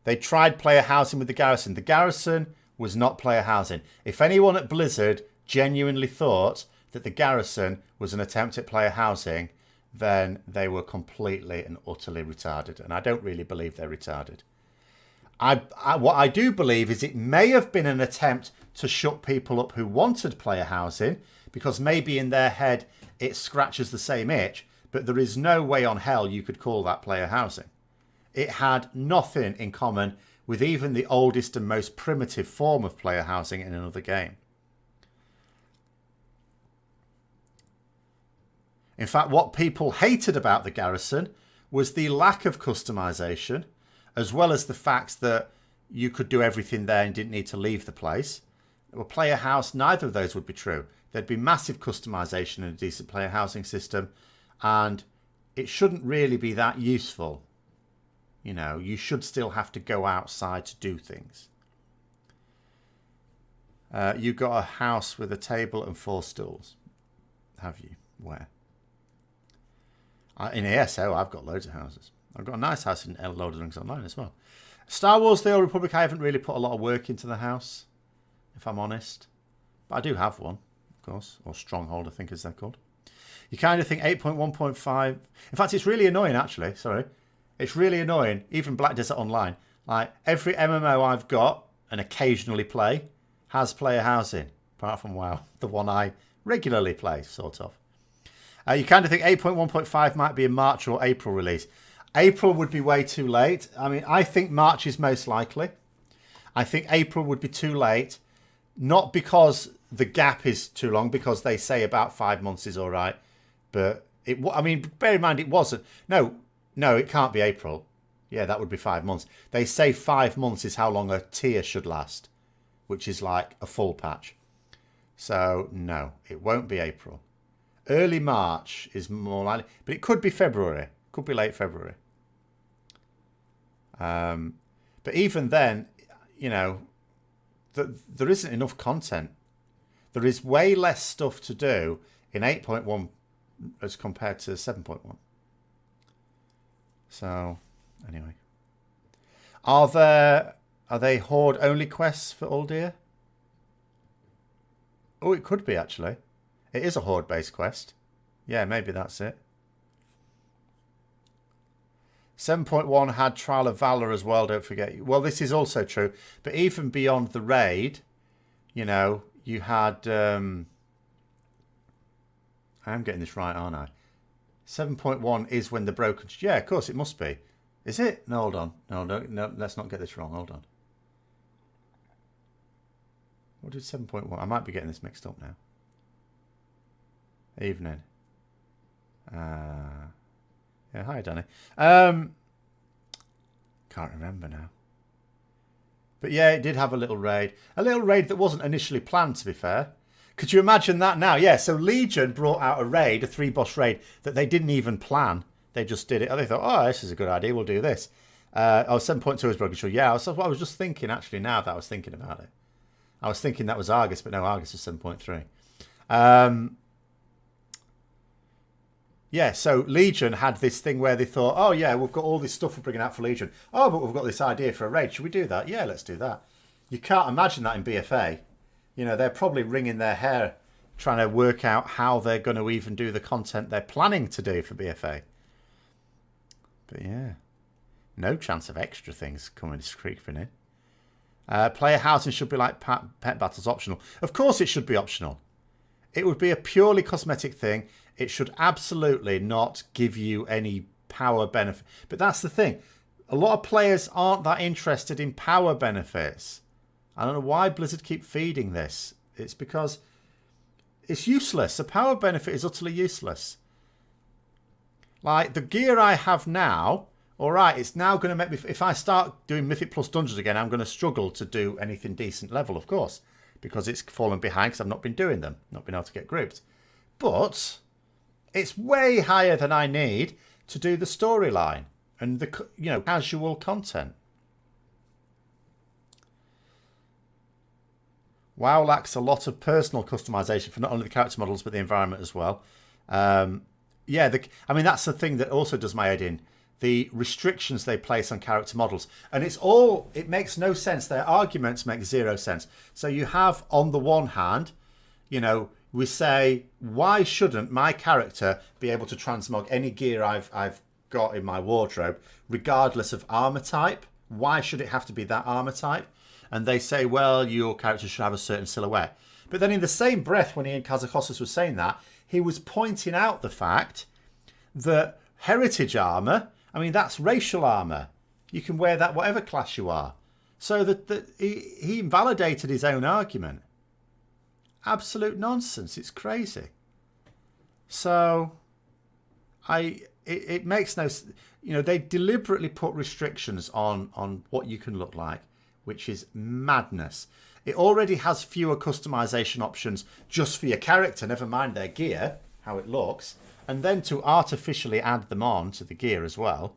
They tried player housing with the Garrison. The Garrison was not player housing. If anyone at Blizzard genuinely thought that the Garrison was an attempt at player housing, then they were completely and utterly retarded. And I don't really believe they're retarded. What I do believe is it may have been an attempt to shut people up who wanted player housing, because maybe in their head it scratches the same itch, but there is no way on hell you could call that player housing. It had nothing in common with even the oldest and most primitive form of player housing in another game. In fact, what people hated about the Garrison was the lack of customization, as well as the fact that you could do everything there and didn't need to leave the place. Well, player house, neither of those would be true. There'd be massive customization in a decent player housing system, and it shouldn't really be that useful. You know, you should still have to go outside to do things. You got a house with a table and 4 stools. Have you? Where? In ESO, I've got loads of houses. I've got a nice house in Lord of the Rings Online as well. Star Wars The Old Republic, I haven't really put a lot of work into the house, if I'm honest. But I do have one, of course. Or Stronghold, I think as they're called. You kind of think 8.1.5... In fact, it's really annoying, actually. Sorry. It's really annoying. Even Black Desert Online. Like, every MMO I've got and occasionally play has player housing. Apart from WoW. The one I regularly play, sort of. You kind of think 8.1.5 might be a March or April release. April would be way too late. I mean, I think March is most likely. I think April would be too late. Not because the gap is too long, because they say about 5 months is all right. But I mean, bear in mind, it wasn't. No, it can't be April. Yeah, that would be 5 months. They say 5 months is how long a tier should last, which is like a full patch. So, no, it won't be April. Early March is more likely, but it could be February. Could be late February. But even then, you know, there isn't enough content. There is way less stuff to do in 8.1 as compared to 7.1. So, anyway. Are they horde only quests for Uldir? Oh, it could be actually. It is a horde based quest. Yeah, maybe that's it. 7.1 had Trial of Valor as well, don't forget. Well, this is also true. But even beyond the raid, you know, you had... I am getting this right, aren't I? 7.1 is when the broken... Yeah, of course, it must be. Is it? No, hold on. No, let's not get this wrong. Hold on. What did 7.1... I might be getting this mixed up now. Evening. Yeah, hi, Danny. Can't remember now. But yeah, it did have a little raid. A little raid that wasn't initially planned, to be fair. Could you imagine that now? Yeah, so Legion brought out a raid, a 3-boss raid, that they didn't even plan. They just did it. They thought, oh, this is a good idea. We'll do this. 7.2 is broken. Sure, yeah, I was just thinking, actually, now that I was thinking about it. I was thinking that was Argus, but no, Argus is 7.3. Yeah, so Legion had this thing where they thought, oh yeah, we've got all this stuff we're bringing out for Legion. Oh, but we've got this idea for a raid. Should we do that? Yeah, let's do that. You can't imagine that in BFA. You know, they're probably wringing their hair trying to work out how they're going to even do the content they're planning to do for BFA. But yeah, no chance of extra things coming creeping in. Player housing should be like pet battles optional. Of course it should be optional. It would be a purely cosmetic thing. It should absolutely not give you any power benefit. But that's the thing. A lot of players aren't that interested in power benefits. I don't know why Blizzard keep feeding this. It's because it's useless. A power benefit is utterly useless. Like the gear I have now, all right, it's now going to make me... If I start doing Mythic Plus Dungeons again, I'm going to struggle to do anything decent level, of course. Because it's fallen behind because I've not been doing them. Not been able to get grouped. But... it's way higher than I need to do the storyline and the, you know, casual content. WoW lacks a lot of personal customization for not only the character models but the environment as well. Yeah, I mean that's the thing that also does my head in. The restrictions they place on character models, and it makes no sense. Their arguments make zero sense. So you have on the one hand, you know. We say, why shouldn't my character be able to transmog any gear I've got in my wardrobe, regardless of armor type? Why should it have to be that armor type? And they say, well, your character should have a certain silhouette. But then in the same breath, when Ian Kazakostas was saying that, he was pointing out the fact that heritage armor, I mean, that's racial armor. You can wear that whatever class you are. So that he invalidated his own argument. Absolute nonsense. It's crazy. So it makes no, you know, they deliberately put restrictions on what you can look like, which is madness. It already has fewer customization options just for your character, never mind their gear, how it looks, and then to artificially add them on to the gear as well.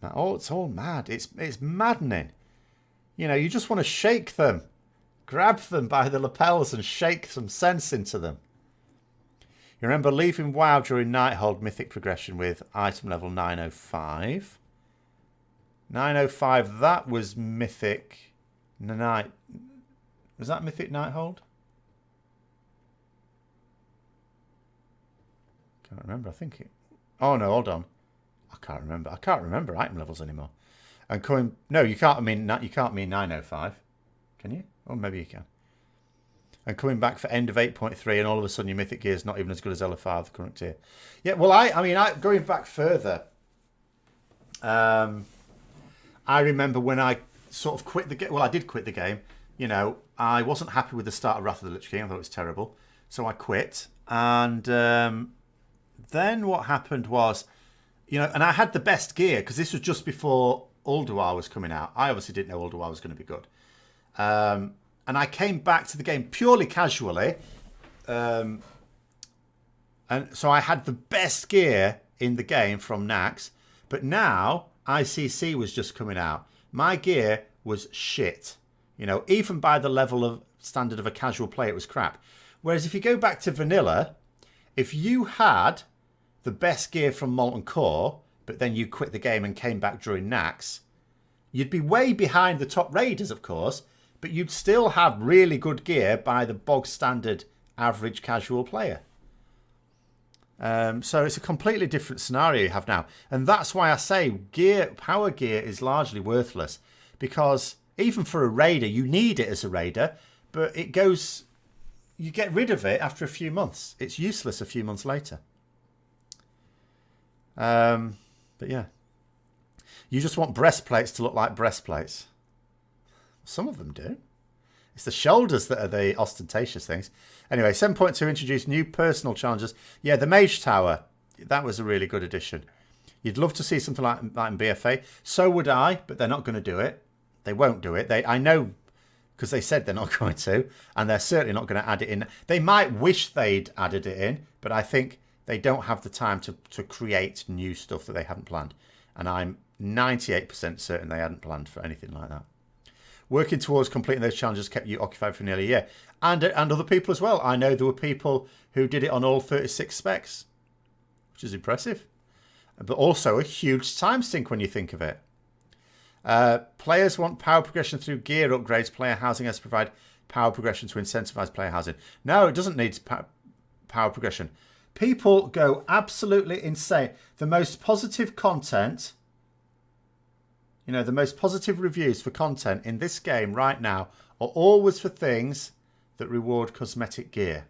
Oh, it's all mad. It's maddening. You know, you just want to shake them. Grab them by the lapels and shake some sense into them. You remember leaving WoW during Nighthold Mythic progression with item level 905. 905, that was Mythic Night. Was that Mythic Nighthold? Can't remember. I think it... Oh, no, hold on. I can't remember. I can't remember item levels anymore. And coming... No, you can't mean 905. Can you? Or maybe you can. And coming back for end of 8.3 and all of a sudden your mythic gear is not even as good as LFR, the current tier. Yeah, well, I mean, going back further, I remember when I sort of quit the game. Well, I did quit the game. You know, I wasn't happy with the start of Wrath of the Lich King. I thought it was terrible. So I quit. And then what happened was, and I had the best gear because this was just before Ulduar was coming out. I obviously didn't know Ulduar was going to be good. And I came back to the game purely casually. And so I had the best gear in the game from Nax. But now ICC was just coming out. My gear was shit. Even by the level of standard of a casual player, it was crap. Whereas if you go back to vanilla, if you had the best gear from Molten Core, but then you quit the game and came back during Nax, you'd be way behind the top raiders, of course, but you'd still have really good gear by the bog standard average casual player. So it's a completely different scenario you have now. And that's why I say power gear is largely worthless, because even for a raider, you need it as a raider, but you get rid of it after a few months. It's useless a few months later. But yeah. You just want breastplates to look like breastplates. Some of them do. It's the shoulders that are the ostentatious things. Anyway, 7.2 introduced new personal challenges. Yeah, the Mage Tower. That was a really good addition. You'd love to see something like that in BFA. So would I, but they're not going to do it. They won't do it. I know, because they said they're not going to, and they're certainly not going to add it in. They might wish they'd added it in, but I think they don't have the time to create new stuff that they haven't planned. And I'm 98% certain they hadn't planned for anything like that. Working towards completing those challenges kept you occupied for nearly a year. And other people as well. I know there were people who did it on all 36 specs, which is impressive. But also a huge time sink when you think of it. Players want power progression through gear upgrades. Player housing has to provide power progression to incentivize player housing. No, it doesn't need power progression. People go absolutely insane. The most positive content... the most positive reviews for content in this game right now are always for things that reward cosmetic gear.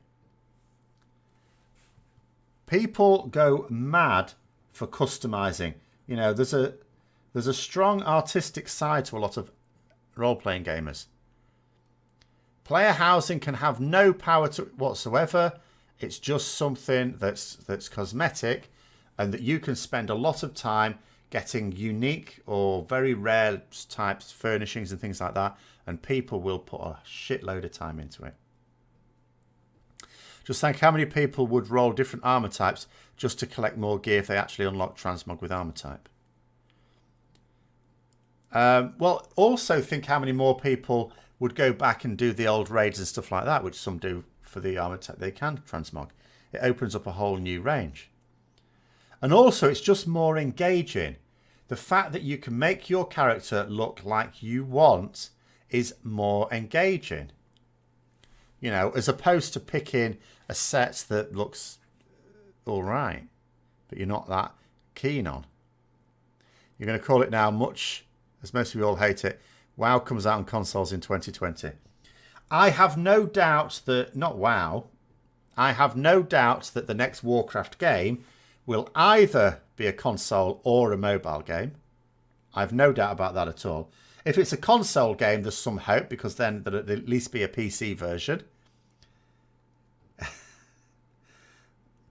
People go mad for customizing. There's a strong artistic side to a lot of role-playing gamers. Player housing can have no power to it whatsoever. It's just something that's cosmetic, and that you can spend a lot of time getting unique or very rare types furnishings and things like that, and people will put a shitload of time into it. Just think how many people would roll different armor types just to collect more gear if they actually unlock transmog with armor type. Well, also think how many more people would go back and do the old raids and stuff like that, which some do for the armor type they can transmog. It opens up a whole new range. And also, it's just more engaging. The fact that you can make your character look like you want is more engaging. As opposed to picking a set that looks all right, but you're not that keen on. You're going to call it now, much as most of you all hate it, WoW comes out on consoles in 2020. I have no doubt that, not WoW, I have no doubt that the next Warcraft game will either be a console or a mobile game. I've no doubt about that at all. If it's a console game, there's some hope, because then there'll at least be a PC version.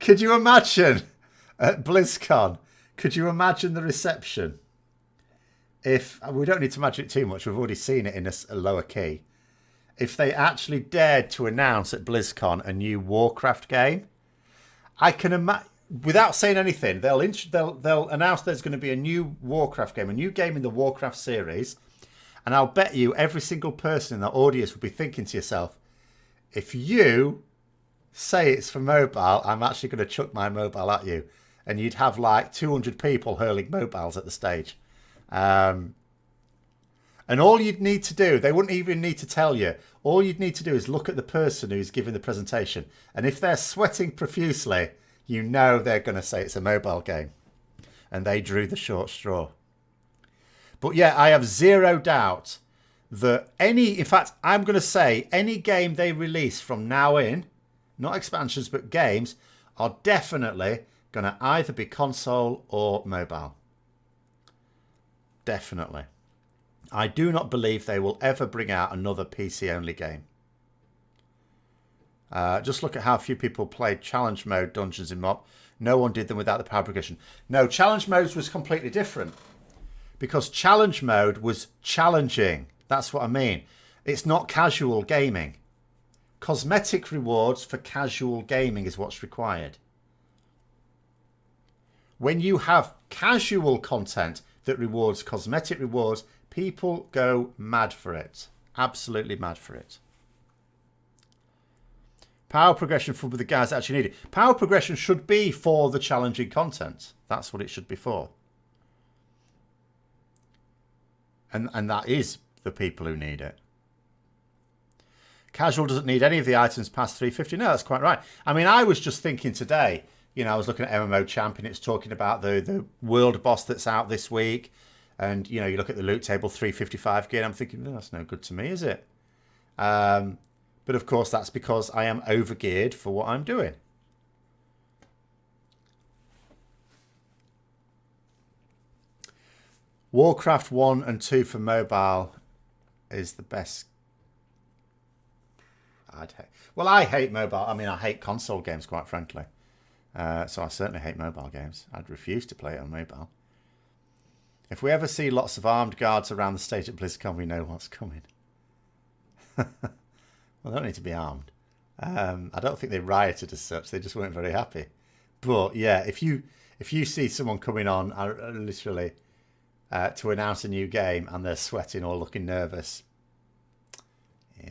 Could you imagine at BlizzCon? Could you imagine the reception? If we don't need to imagine it too much, we've already seen it in a lower key. If they actually dared to announce at BlizzCon a new Warcraft game, I can imagine. Without saying anything, they'll announce there's going to be a new Warcraft game, a new game in the Warcraft series, and I'll bet you every single person in that audience will be thinking to yourself, if you say it's for mobile, I'm actually going to chuck my mobile at you. And you'd have like 200 people hurling mobiles at the stage. And all you'd need to do, they wouldn't even need to tell you, all you'd need to do is look at the person who's giving the presentation. And if they're sweating profusely, you know they're going to say it's a mobile game. And they drew the short straw. But yeah, I have zero doubt that in fact, I'm going to say any game they release from now in, not expansions, but games, are definitely going to either be console or mobile. Definitely. I do not believe they will ever bring out another PC-only game. Just look at how few people played challenge mode dungeons in MOP. No one did them without the power progression. No, challenge modes was completely different. Because challenge mode was challenging. That's what I mean. It's not casual gaming. Cosmetic rewards for casual gaming is what's required. When you have casual content that rewards cosmetic rewards, people go mad for it. Absolutely mad for it. Power progression for the guys that actually need it. Power progression should be for the challenging content. That's what it should be for. And that is the people who need it. Casual doesn't need any of the items past 350. No, that's quite right. I mean, I was just thinking today, you know, I was looking at MMO Champion. It's talking about the world boss that's out this week. And, you know, you look at the loot table, 355 gear. I'm thinking, no, that's no good to me, is it? But, of course, that's because I am over-geared for what I'm doing. Warcraft 1 and 2 for mobile is the best. I hate mobile. I mean, I hate console games, quite frankly. So I certainly hate mobile games. I'd refuse to play it on mobile. If we ever see lots of armed guards around the stage at BlizzCon, we know what's coming. Well, they don't need to be armed. I don't think they rioted as such. They just weren't very happy. But yeah, if you see someone coming on literally to announce a new game and they're sweating or looking nervous, yeah.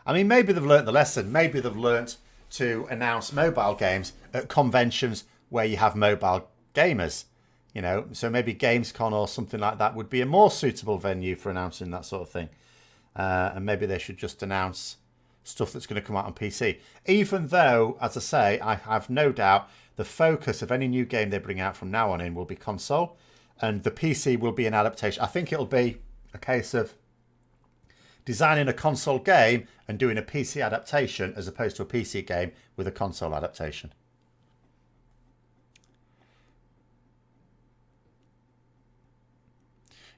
I mean, maybe they've learnt the lesson. Maybe they've learnt to announce mobile games at conventions where you have mobile gamers. You know, so maybe Gamescom or something like that would be a more suitable venue for announcing that sort of thing. And maybe they should just announce stuff that's going to come out on PC. Even though, as I say, I have no doubt the focus of any new game they bring out from now on in will be console. And the PC will be an adaptation. I think it'll be a case of designing a console game and doing a PC adaptation as opposed to a PC game with a console adaptation.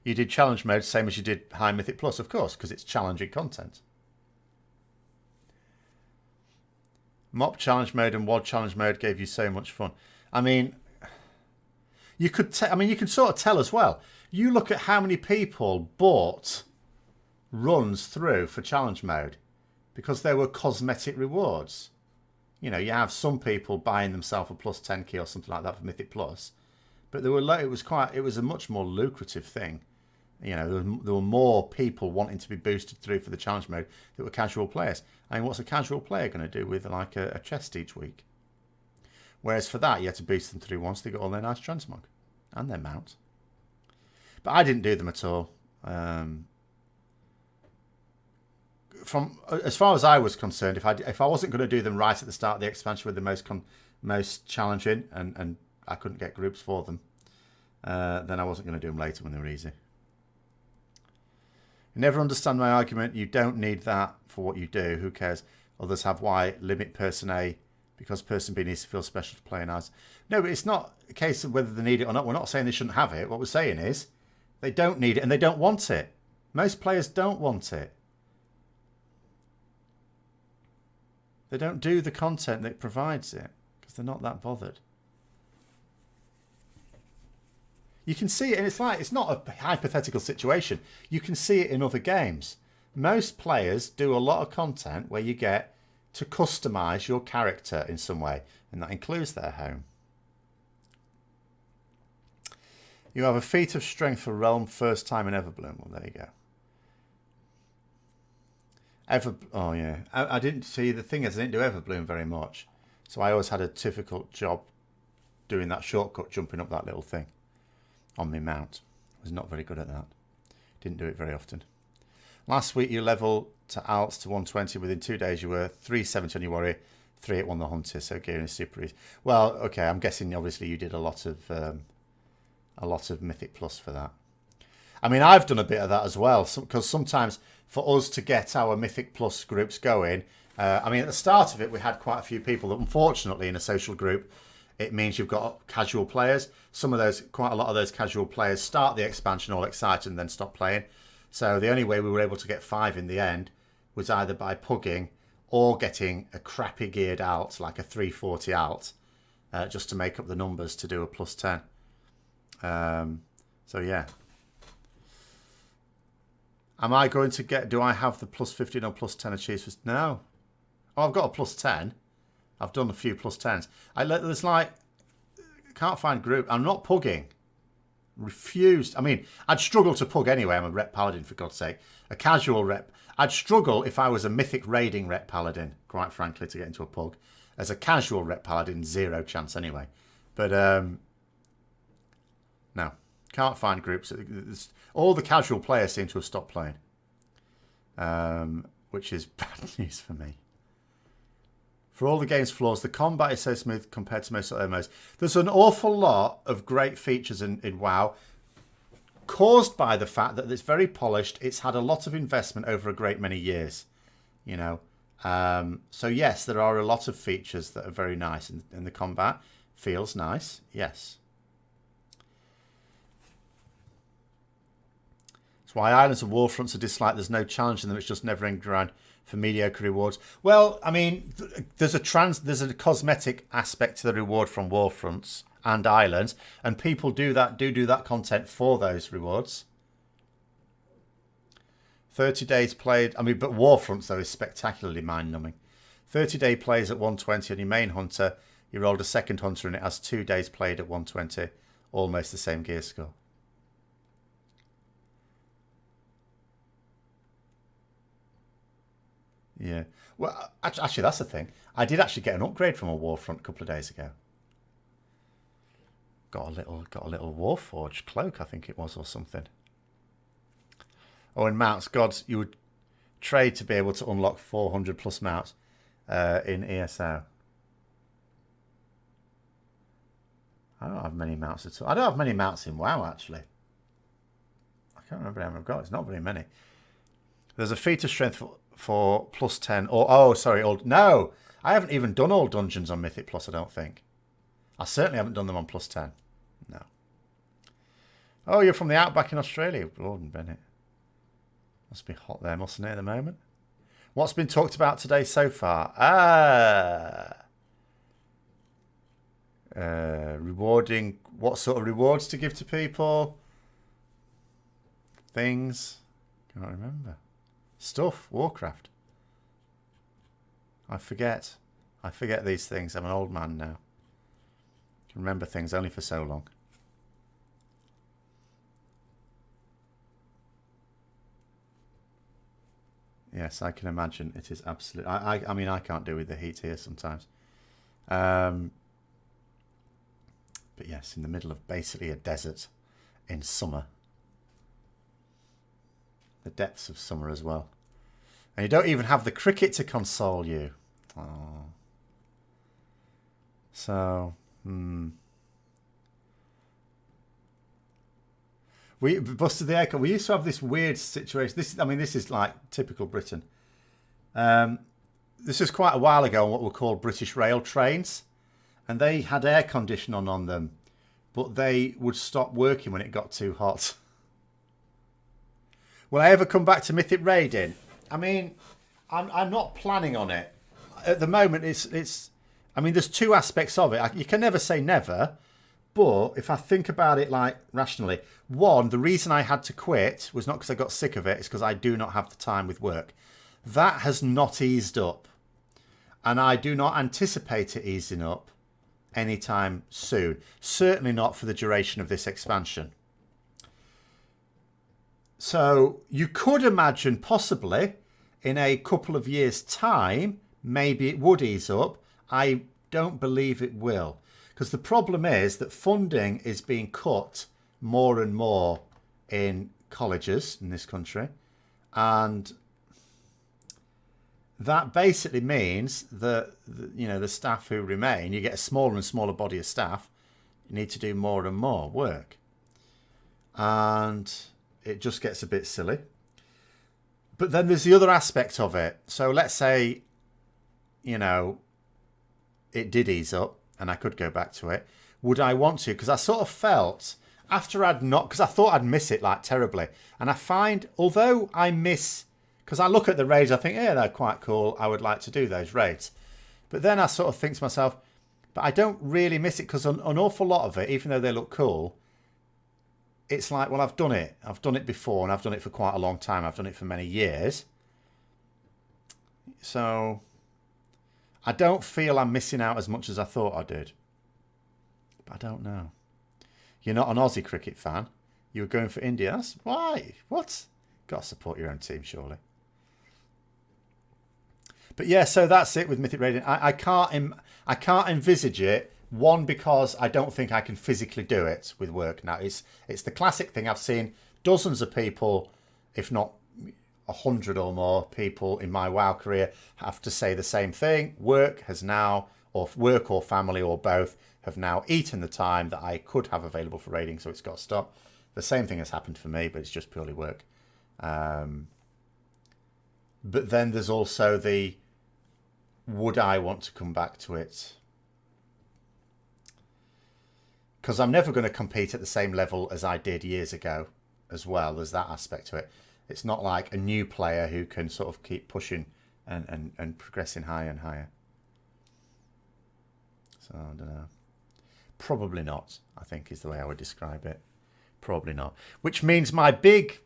You did challenge mode, same as you did High Mythic Plus, of course, because it's challenging content. MOP challenge mode and WoD challenge mode gave you so much fun. I mean, you could you can sort of tell as well. You look at how many people bought runs through for challenge mode because there were cosmetic rewards. You know, you have some people buying themselves a plus 10 key or something like that for Mythic Plus, but it was a much more lucrative thing. You know, there were more people wanting to be boosted through for the challenge mode that were casual players. I mean, what's a casual player going to do with like a chest each week? Whereas for that, you had to boost them through once they got all their nice transmog and their mount. But I didn't do them at all. From as far as I was concerned, if I wasn't going to do them right at the start of the expansion with the most challenging and I couldn't get groups for them, then I wasn't going to do them later when they were easy. You never understand my argument. You don't need that for what you do. Who cares? Others have why. Limit person A because person B needs to feel special to play in ours. No, but it's not a case of whether they need it or not. We're not saying they shouldn't have it. What we're saying is they don't need it and they don't want it. Most players don't want it. They don't do the content that provides it because they're not that bothered. You can see it, and it's not a hypothetical situation. You can see it in other games. Most players do a lot of content where you get to customize your character in some way, and that includes their home. You have a feat of strength for Realm first time in Everbloom. Well, there you go. Oh yeah, I didn't see. The thing is, I didn't do Everbloom very much, so I always had a difficult job doing that shortcut, jumping up that little thing on my mount. I was not very good at that. Didn't do it very often. Last week you leveled to alts to 120. Within 2 days you were 370 on your warrior, 381 the hunter. So gearing is super easy. Well, okay, I'm guessing obviously you did a lot of Mythic Plus for that. I mean, I've done a bit of that as well, because sometimes for us to get our Mythic Plus groups going, I mean, at the start of it, we had quite a few people that, unfortunately, in a social group, it means you've got casual players. Quite a lot of those casual players start the expansion all excited and then stop playing. So the only way we were able to get 5 in the end was either by pugging or getting a crappy geared alt, like a 340 alt, just to make up the numbers to do a plus 10. So yeah. Am I going to get... Do I have the plus 15 or plus 10 achievements? No. Oh, I've got a plus 10. I've done a few plus 10s. There's like... Can't find group. I'm not pugging. Refused. I mean, I'd struggle to pug anyway. I'm a rep paladin, for God's sake. A casual rep. I'd struggle if I was a mythic raiding rep paladin, quite frankly, to get into a pug. As a casual rep paladin, zero chance anyway. But, no. Can't find groups. All the casual players seem to have stopped playing. Which is bad news for me. For all the game's flaws, the combat is so smooth compared to most other MMOs. There's an awful lot of great features in WoW, caused by the fact that it's very polished. It's had a lot of investment over a great many years, you know. So yes, there are a lot of features that are very nice, and the combat feels nice. Yes. That's why Islands and Warfronts are disliked. There's no challenge in them. It's just never-ending grind for mediocre rewards. Well, I mean, there's a cosmetic aspect to the reward from Warfronts and Islands, and people do that content for those rewards. 30 days played. I mean, but Warfronts though is spectacularly mind-numbing. 30-day plays at 120 on your main hunter. You rolled a second hunter and it has 2 days played at 120. Almost the same gear score. Yeah. Well, actually, that's the thing. I did actually get an upgrade from a Warfront a couple of days ago. Got a little Warforged cloak, I think it was, or something. Oh, and mounts. God, you would trade to be able to unlock 400 plus mounts in ESO. I don't have many mounts at all. I don't have many mounts in WoW, actually. I can't remember how many I've got. It's not very many. There's a feat of strength for plus 10. No, I haven't even done all dungeons on Mythic Plus, I don't think. I certainly haven't done them on plus 10. No. Oh, you're from the outback in Australia, Gordon Bennett. Must be hot there, mustn't it, at the moment? What's been talked about today so far? Rewarding. What sort of rewards to give to people? Things. Can't remember. Stuff. Warcraft. I forget. I forget these things. I'm an old man now. I can remember things only for so long. Yes, I can imagine. It is absolute. I mean, I can't do with the heat here sometimes. But yes, in the middle of basically a desert in summer. The depths of summer as well. And you don't even have the cricket to console you. Oh. So, We busted the aircon. We used to have this weird situation. This is like typical Britain. This was quite a while ago on what were called British rail trains. And they had air conditioning on them. But they would stop working when it got too hot. Will I ever come back to Mythic Raiding? I mean, I'm not planning on it. At the moment, it's. I mean, there's two aspects of it. You can never say never. But if I think about it like rationally, one, the reason I had to quit was not because I got sick of it. It's because I do not have the time with work. That has not eased up. And I do not anticipate it easing up anytime soon. Certainly not for the duration of this expansion. So you could imagine possibly in a couple of years' time, maybe it would ease up. I don't believe it will. Because the problem is that funding is being cut more and more in colleges in this country. And that basically means that, the staff who remain, you get a smaller and smaller body of staff. You need to do more and more work. And it just gets a bit silly. But then there's the other aspect of it. So let's say, it did ease up and I could go back to it. Would I want to? Because I sort of felt because I thought I'd miss it like terribly. And I find, although I miss Because I look at the raids, I think, yeah, they're quite cool. I would like to do those raids. But then I sort of think to myself, but I don't really miss it because an awful lot of it, even though they look cool, it's like, well, I've done it. I've done it before and I've done it for quite a long time. I've done it for many years. So I don't feel I'm missing out as much as I thought I did. But I don't know. You're not an Aussie cricket fan. You were going for India. That's why? What? Got to support your own team, surely. But yeah, so that's it with Mythic Raiding. I can't envisage it. One, because I don't think I can physically do it with work now. It's the classic thing. I've seen dozens of people, if not 100 or more people in my WoW career, have to say the same thing. Work has now, or work or family or both, have now eaten the time that I could have available for raiding, so it's got to stop. The same thing has happened for me, but it's just purely work. But then there's also the, would I want to come back to it? Because I'm never going to compete at the same level as I did years ago as well. There's that aspect to it. It's not like a new player who can sort of keep pushing and progressing higher and higher. So, I don't know. Probably not, I think, is the way I would describe it. Probably not. Which means my big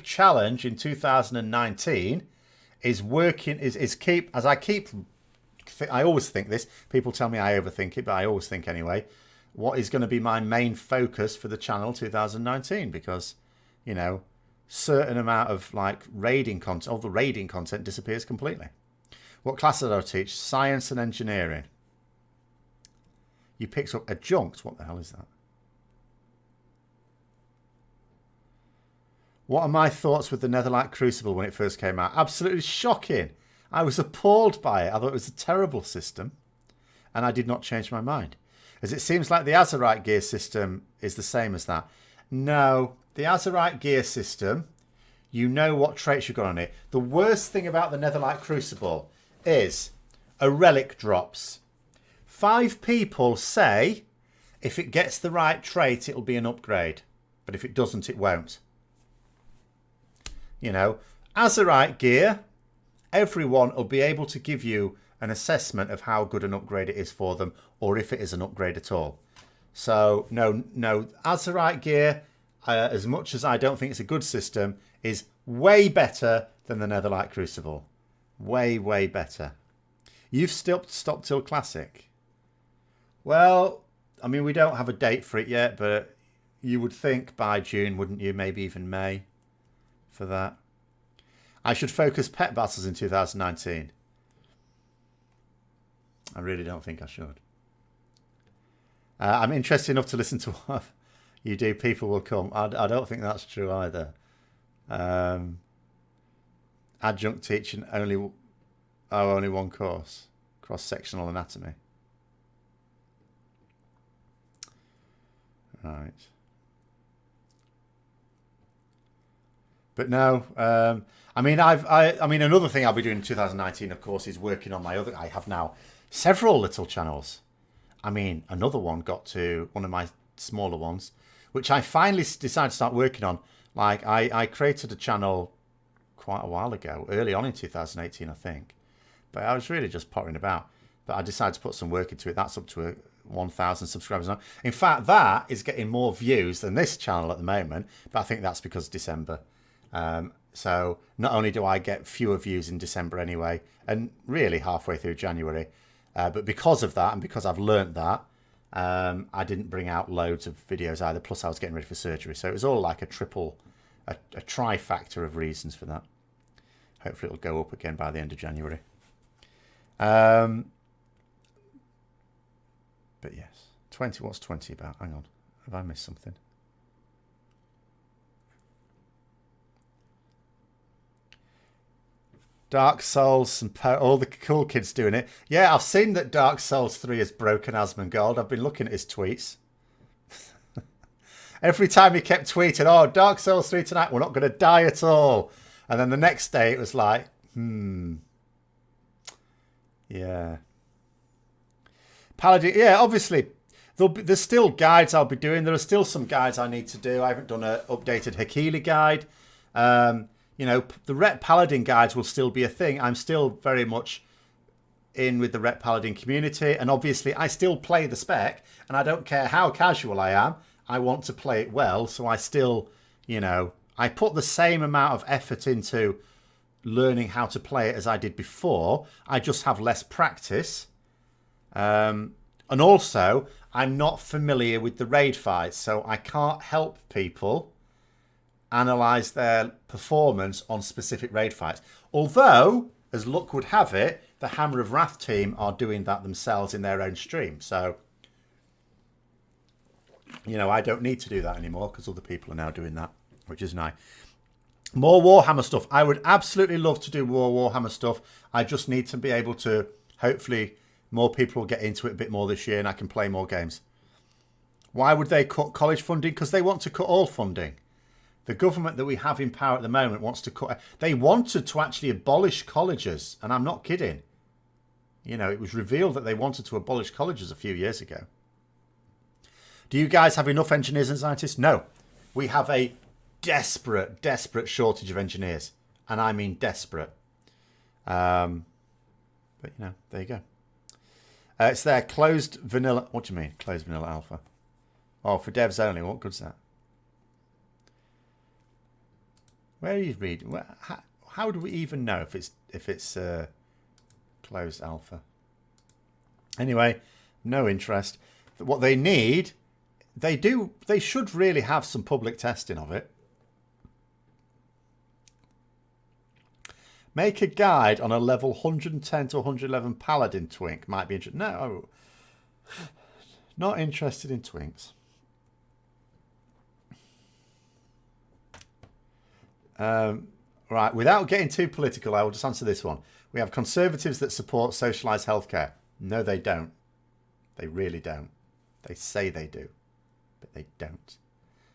challenge in 2019 is working, is keep, as I keep, I always think this, people tell me I overthink it, but I always think anyway, what is going to be my main focus for the channel 2019? Because, you know, certain amount of like raiding content, all the raiding content disappears completely. What classes do I teach? Science and engineering. You picked up adjunct. What the hell is that? What are my thoughts with the Netherlight Crucible when it first came out? Absolutely shocking. I was appalled by it. I thought it was a terrible system. And I did not change my mind. As it seems like the Azerite gear system is the same as that. No, the Azerite gear system, you know what traits you've got on it. The worst thing about the Netherlight Crucible is a relic drops. 5 people say if it gets the right trait, it'll be an upgrade. But if it doesn't, it won't. You know, Azerite gear, everyone will be able to give you an assessment of how good an upgrade it is for them, or if it is an upgrade at all. So, no, Azerite gear, as much as I don't think it's a good system, is way better than the Netherlight Crucible. Way, way better. You've stopped till Classic. Well, I mean, we don't have a date for it yet, but you would think by June, wouldn't you? Maybe even May for that. I should focus pet battles in 2019. I really don't think I should. I'm interested enough to listen to what you do. People will come. I don't think that's true either. Adjunct teaching only one course. Cross-sectional anatomy. Right. But no, I mean, I mean, another thing I'll be doing in 2019, of course, is working on my other. I have now several little channels. I mean, another one got to one of my smaller ones, which I finally decided to start working on. Like, I created a channel quite a while ago, early on in 2018, I think. But I was really just pottering about. But I decided to put some work into it. That's up to 1,000 subscribers now. In fact, that is getting more views than this channel at the moment. But I think that's because December. So not only do I get fewer views in December anyway, and really halfway through January, but because of that and because I've learnt that, I didn't bring out loads of videos either. Plus I was getting ready for surgery. So it was all like a trifactor of reasons for that. Hopefully it'll go up again by the end of January. But yes, 20, what's 20 about? Hang on, have I missed something? Dark Souls and all the cool kids doing it. Yeah, I've seen that Dark Souls 3 has broken Asmongold. I've been looking at his tweets. Every time he kept tweeting, oh, Dark Souls 3 tonight, we're not going to die at all. And then the next day it was like, yeah. Paladin, yeah, obviously, there's still guides I'll be doing. There are still some guides I need to do. I haven't done an updated Hakili guide. You You know, the Ret Paladin guides will still be a thing. I'm still very much in with the Ret Paladin community. And obviously, I still play the spec. And I don't care how casual I am. I want to play it well. So I still, you know, I put the same amount of effort into learning how to play it as I did before. I just have less practice. And also, I'm not familiar with the raid fights. So I can't help people analyze their performance on specific raid fights. Although, as luck would have it, the Hammer of Wrath team are doing that themselves in their own stream. So, you know, I don't need to do that anymore because other people are now doing that, which is nice. More Warhammer stuff. I would absolutely love to do more Warhammer stuff. I just need to be able to, hopefully, more people will get into it a bit more this year and I can play more games. Why would they cut college funding? Because they want to cut all funding. The government that we have in power at the moment wants to cut... They wanted to actually abolish colleges, and I'm not kidding. You know, it was revealed that they wanted to abolish colleges a few years ago. Do you guys have enough engineers and scientists? No. We have a desperate, desperate shortage of engineers. And I mean desperate. But, you know, there you go. It's their closed vanilla... What do you mean, closed vanilla alpha? Oh, for devs only. What good's that? Where are you reading? How do we even know if it's closed alpha? Anyway, no interest. What they need, they should really have some public testing of it. Make a guide on a level 110 to 111 paladin twink. Might be interesting. No, not interested in twinks. Right, without getting too political, I will just answer this one. We have conservatives that support socialised healthcare. No, they don't. They really don't. They say they do, but they don't.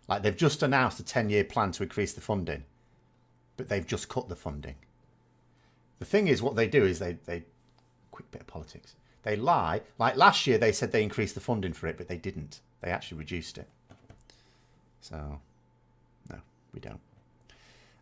Like, they've just announced a 10-year plan to increase the funding, but they've just cut the funding. The thing is, what they do is they quick bit of politics. They lie. Like last year, they said they increased the funding for it, but they didn't. They actually reduced it. So, no, we don't.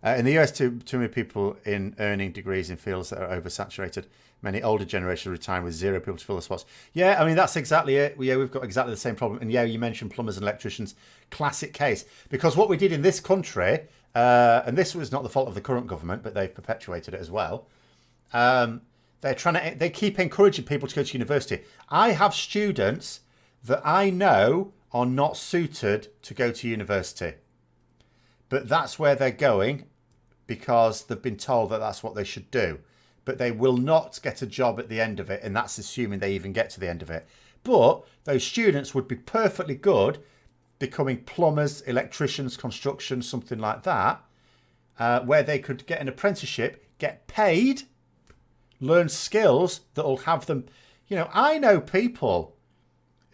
In the US, too many people in earning degrees in fields that are oversaturated. Many older generations retiring with zero people to fill the spots. Yeah, I mean, that's exactly it. Yeah, we've got exactly the same problem. And yeah, you mentioned plumbers and electricians. Classic case. Because what we did in this country, and this was not the fault of the current government, but they've perpetuated it as well. They keep encouraging people to go to university. I have students that I know are not suited to go to university. But that's where they're going, because they've been told that that's what they should do. But they will not get a job at the end of it, and that's assuming they even get to the end of it. But those students would be perfectly good becoming plumbers, electricians, construction, something like that, where they could get an apprenticeship, get paid, learn skills that will have them... You know, I know people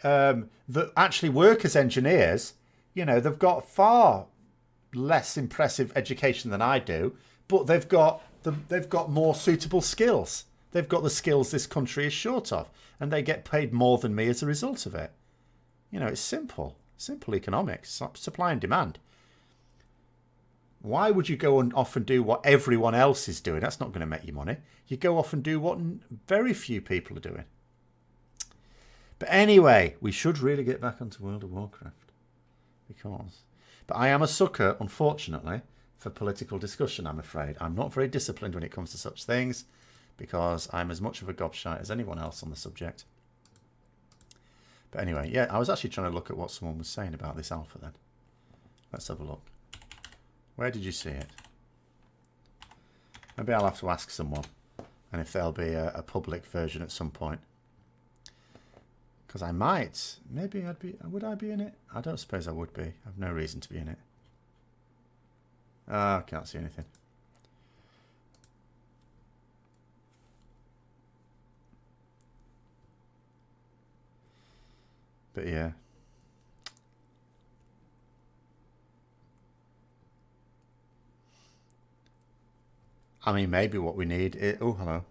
that actually work as engineers. You know, they've got far less impressive education than I do, but they've got more suitable skills. They've got the skills this country is short of, and they get paid more than me as a result of it. You know, it's simple economics, supply and demand. Why would you go off and do what everyone else is doing? That's not going to make you money. You go off and do what very few people are doing. But anyway, we should really get back onto World of Warcraft, because... But I am a sucker, unfortunately, for political discussion, I'm afraid. I'm not very disciplined when it comes to such things, because I'm as much of a gobshite as anyone else on the subject. But anyway, yeah, I was actually trying to look at what someone was saying about this alpha then. Let's have a look. Where did you see it? Maybe I'll have to ask someone, and if there'll be a public version at some point. Because I might. Maybe I'd be... Would I be in it? I don't suppose I would be. I have no reason to be in it. I can't see anything. But yeah. I mean, maybe what we need is... Oh, hello.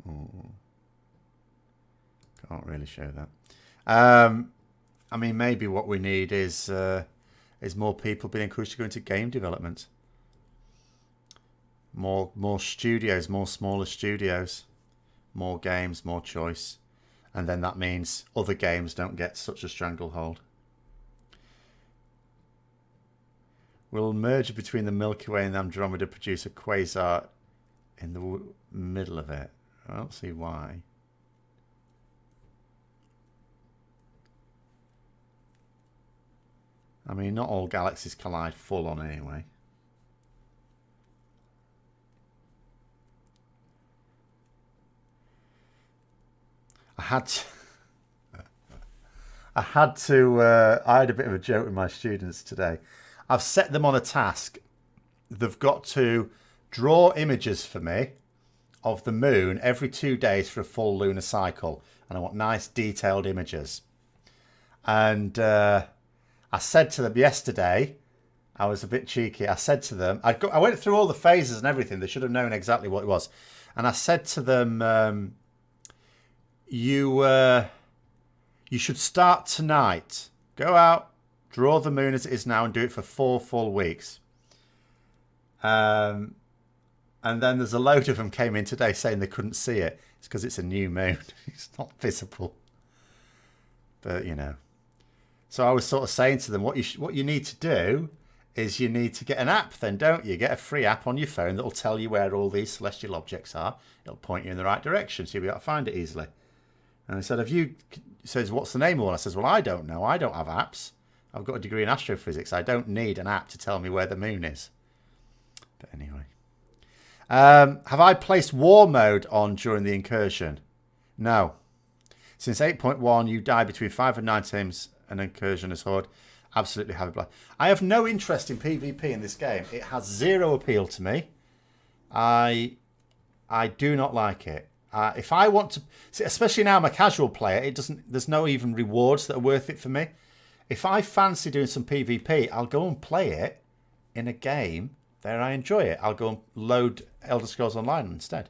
Oh. Can't really show that. I mean, maybe what we need is more people being encouraged to go into game development. More studios, more smaller studios. More games, more choice. And then that means other games don't get such a stranglehold. Will merger between the Milky Way and the Andromeda produce a quasar in the middle of it? I don't see why. I mean, not all galaxies collide full on anyway. I had a bit of a joke with my students today. I've set them on a task. They've got to draw images for me of the moon every 2 days for a full lunar cycle. And I want nice detailed images. And I said to them yesterday, I was a bit cheeky. I said to them, I went through all the phases and everything. They should have known exactly what it was. And I said to them, you should start tonight. Go out, draw the moon as it is now and do it for 4 full weeks. And then there's a load of them came in today saying they couldn't see it. It's because it's a new moon. It's not visible. But, you know. So I was sort of saying to them, what you need to do is you need to get an app then, don't you? Get a free app on your phone that'll tell you where all these celestial objects are. It'll point you in the right direction so you'll be able to find it easily. And I said, he says, what's the name of one? I says, well, I don't know. I don't have apps. I've got a degree in astrophysics. I don't need an app to tell me where the moon is. But anyway. Have I placed war mode on during the incursion? No. Since 8.1, you die between 5 and 9 times an incursion as Horde. Absolutely have it. I have no interest in PvP in this game. It has zero appeal to me. I do not like it. If I want to, especially now I'm a casual player, there's no even rewards that are worth it for me. If I fancy doing some PvP, I'll go and play it in a game there I enjoy it. I'll go and load Elder Scrolls Online instead.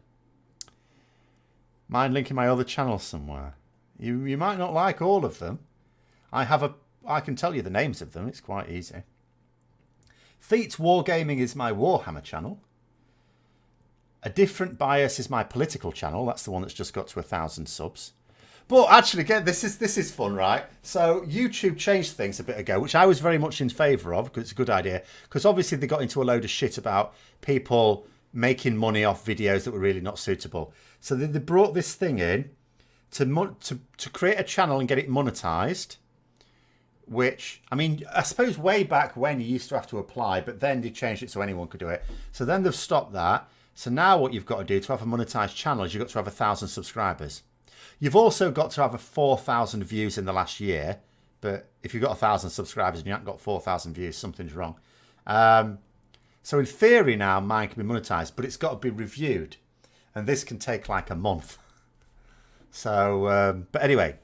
Mind linking my other channels somewhere? You might not like all of them. I can tell you the names of them. It's quite easy. Thete Wargaming is my Warhammer channel. A Different Bias is my political channel. That's the one that's just got to 1,000 subs. But actually, again, this is fun, right? So YouTube changed things a bit ago, which I was very much in favour of, because it's a good idea. Because obviously they got into a load of shit about people making money off videos that were really not suitable. So they brought this thing in to create a channel and get it monetized. Which, I mean, I suppose way back when you used to have to apply, but then they changed it so anyone could do it. So then they've stopped that. So now what you've got to do to have a monetized channel is you've got to have 1,000 subscribers. You've also got to have 4,000 views in the last year. But if you've got 1,000 subscribers and you haven't got 4,000 views, something's wrong. So in theory now, mine can be monetized, but it's got to be reviewed. And this can take like a month. So, but anyway,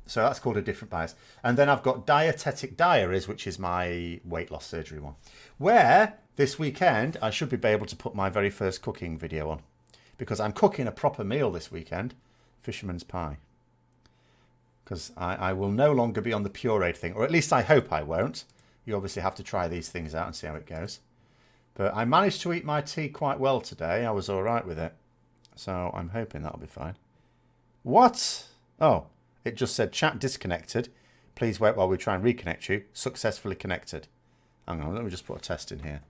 so that's called A Different Bias. And then I've got Dietetic Diaries, which is my weight loss surgery one, where this weekend I should be able to put my very first cooking video on, because I'm cooking a proper meal this weekend, fisherman's pie. Because I will no longer be on the pureed thing, or at least I hope I won't. You obviously have to try these things out and see how it goes. But I managed to eat my tea quite well today. I was all right with it. So I'm hoping that'll be fine. What? Oh, it just said chat disconnected. Please wait while we try and reconnect you. Successfully connected. Hang on, let me just put a test in here.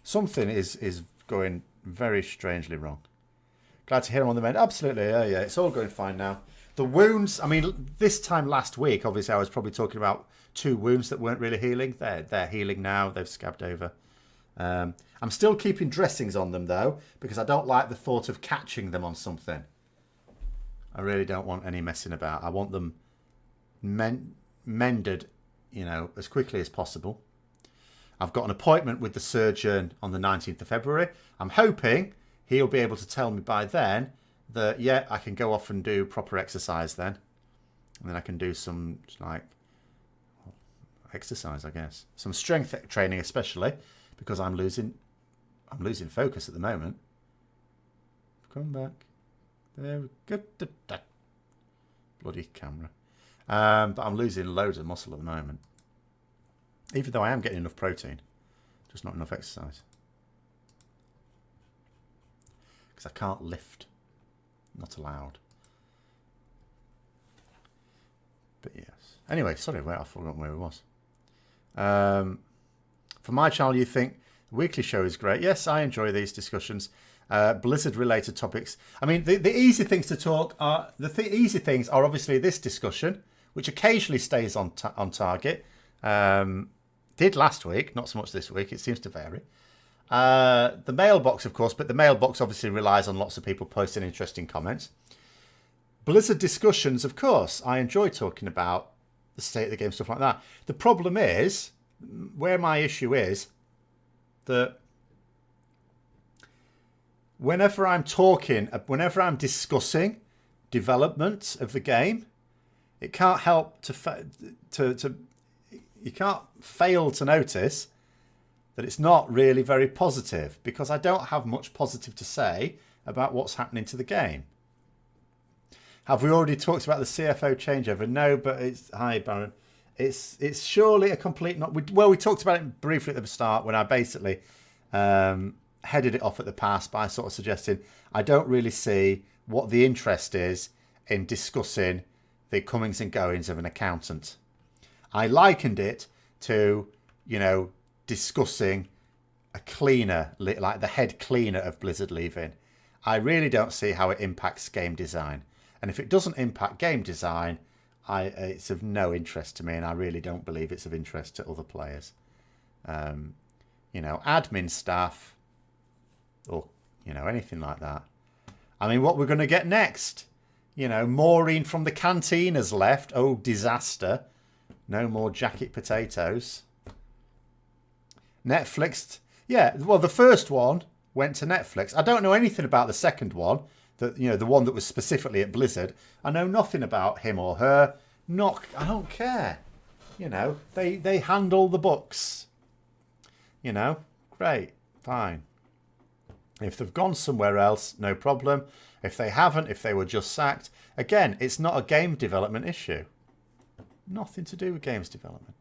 Something is going very strangely wrong. Glad to hear I'm on the mend. Absolutely, yeah, it's all going fine now. The wounds, I mean, this time last week, obviously I was probably talking about 2 wounds that weren't really healing. They're healing now. They've scabbed over. I'm still keeping dressings on them, though, because I don't like the thought of catching them on something. I really don't want any messing about. I want them mended, you know, as quickly as possible. I've got an appointment with the surgeon on the 19th of February. I'm hoping he'll be able to tell me by then that, yeah, I can go off and do proper exercise then. And then I can do some, like, exercise, I guess. Some strength training especially, because I'm losing focus at the moment. Come back. There we go. Bloody camera. But I'm losing loads of muscle at the moment. Even though I am getting enough protein. Just not enough exercise. because I can't lift. Not allowed. But yes. Anyway, sorry, wait, I forgot where it was. For my channel, you think the weekly show is great. Yes, I enjoy these discussions. Blizzard-related topics. I mean, the easy things to talk are... easy things are obviously this discussion, which occasionally stays on target. Did last week, not so much this week. It seems to vary. The mailbox, of course, but the mailbox obviously relies on lots of people posting interesting comments. Blizzard discussions, of course. I enjoy talking about the state of the game, stuff like that. The problem is, where my issue is, that whenever I'm discussing development of the game, it can't help you can't fail to notice that it's not really very positive, because I don't have much positive to say about what's happening to the game. Have we already talked about the CFO changeover? No, but it's... Hi, Baron. It's surely a complete... we talked about it briefly at the start when I basically headed it off at the pass by sort of suggesting I don't really see what the interest is in discussing the comings and goings of an accountant. I likened it to, discussing a cleaner, like the head cleaner of Blizzard leaving. I really don't see how it impacts game design. And if it doesn't impact game design, it's of no interest to me, and I really don't believe it's of interest to other players. Admin staff, or, anything like that. I mean, what we're going to get next? Maureen from the canteen has left. Oh, disaster. No more jacket potatoes. Netflix. Yeah, well, the first one went to Netflix. I don't know anything about the second one. The one that was specifically at Blizzard. I know nothing about him or her. I don't care. They handle the books. Great, fine. If they've gone somewhere else, no problem. If they haven't, if they were just sacked, again, it's not a game development issue. Nothing to do with games development.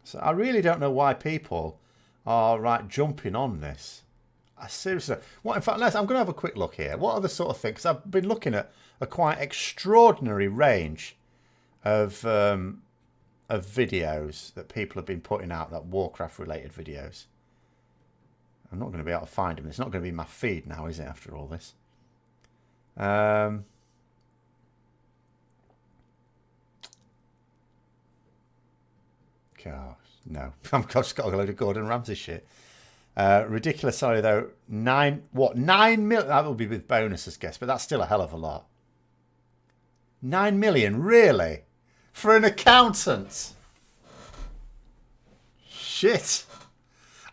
So I really don't know why people are jumping on this. Seriously. In fact, I'm going to have a quick look here. What are the sort of things? 'Cause I've been looking at a quite extraordinary range of videos that people have been putting out, that Warcraft-related videos. I'm not going to be able to find them. It's not going to be my feed now, is it, after all this? Gosh, no. I've just got a load of Gordon Ramsay shit. Ridiculous salary though. 9 million? That will be with bonuses, guess, but that's still a hell of a lot. 9 million, really? For an accountant? Shit.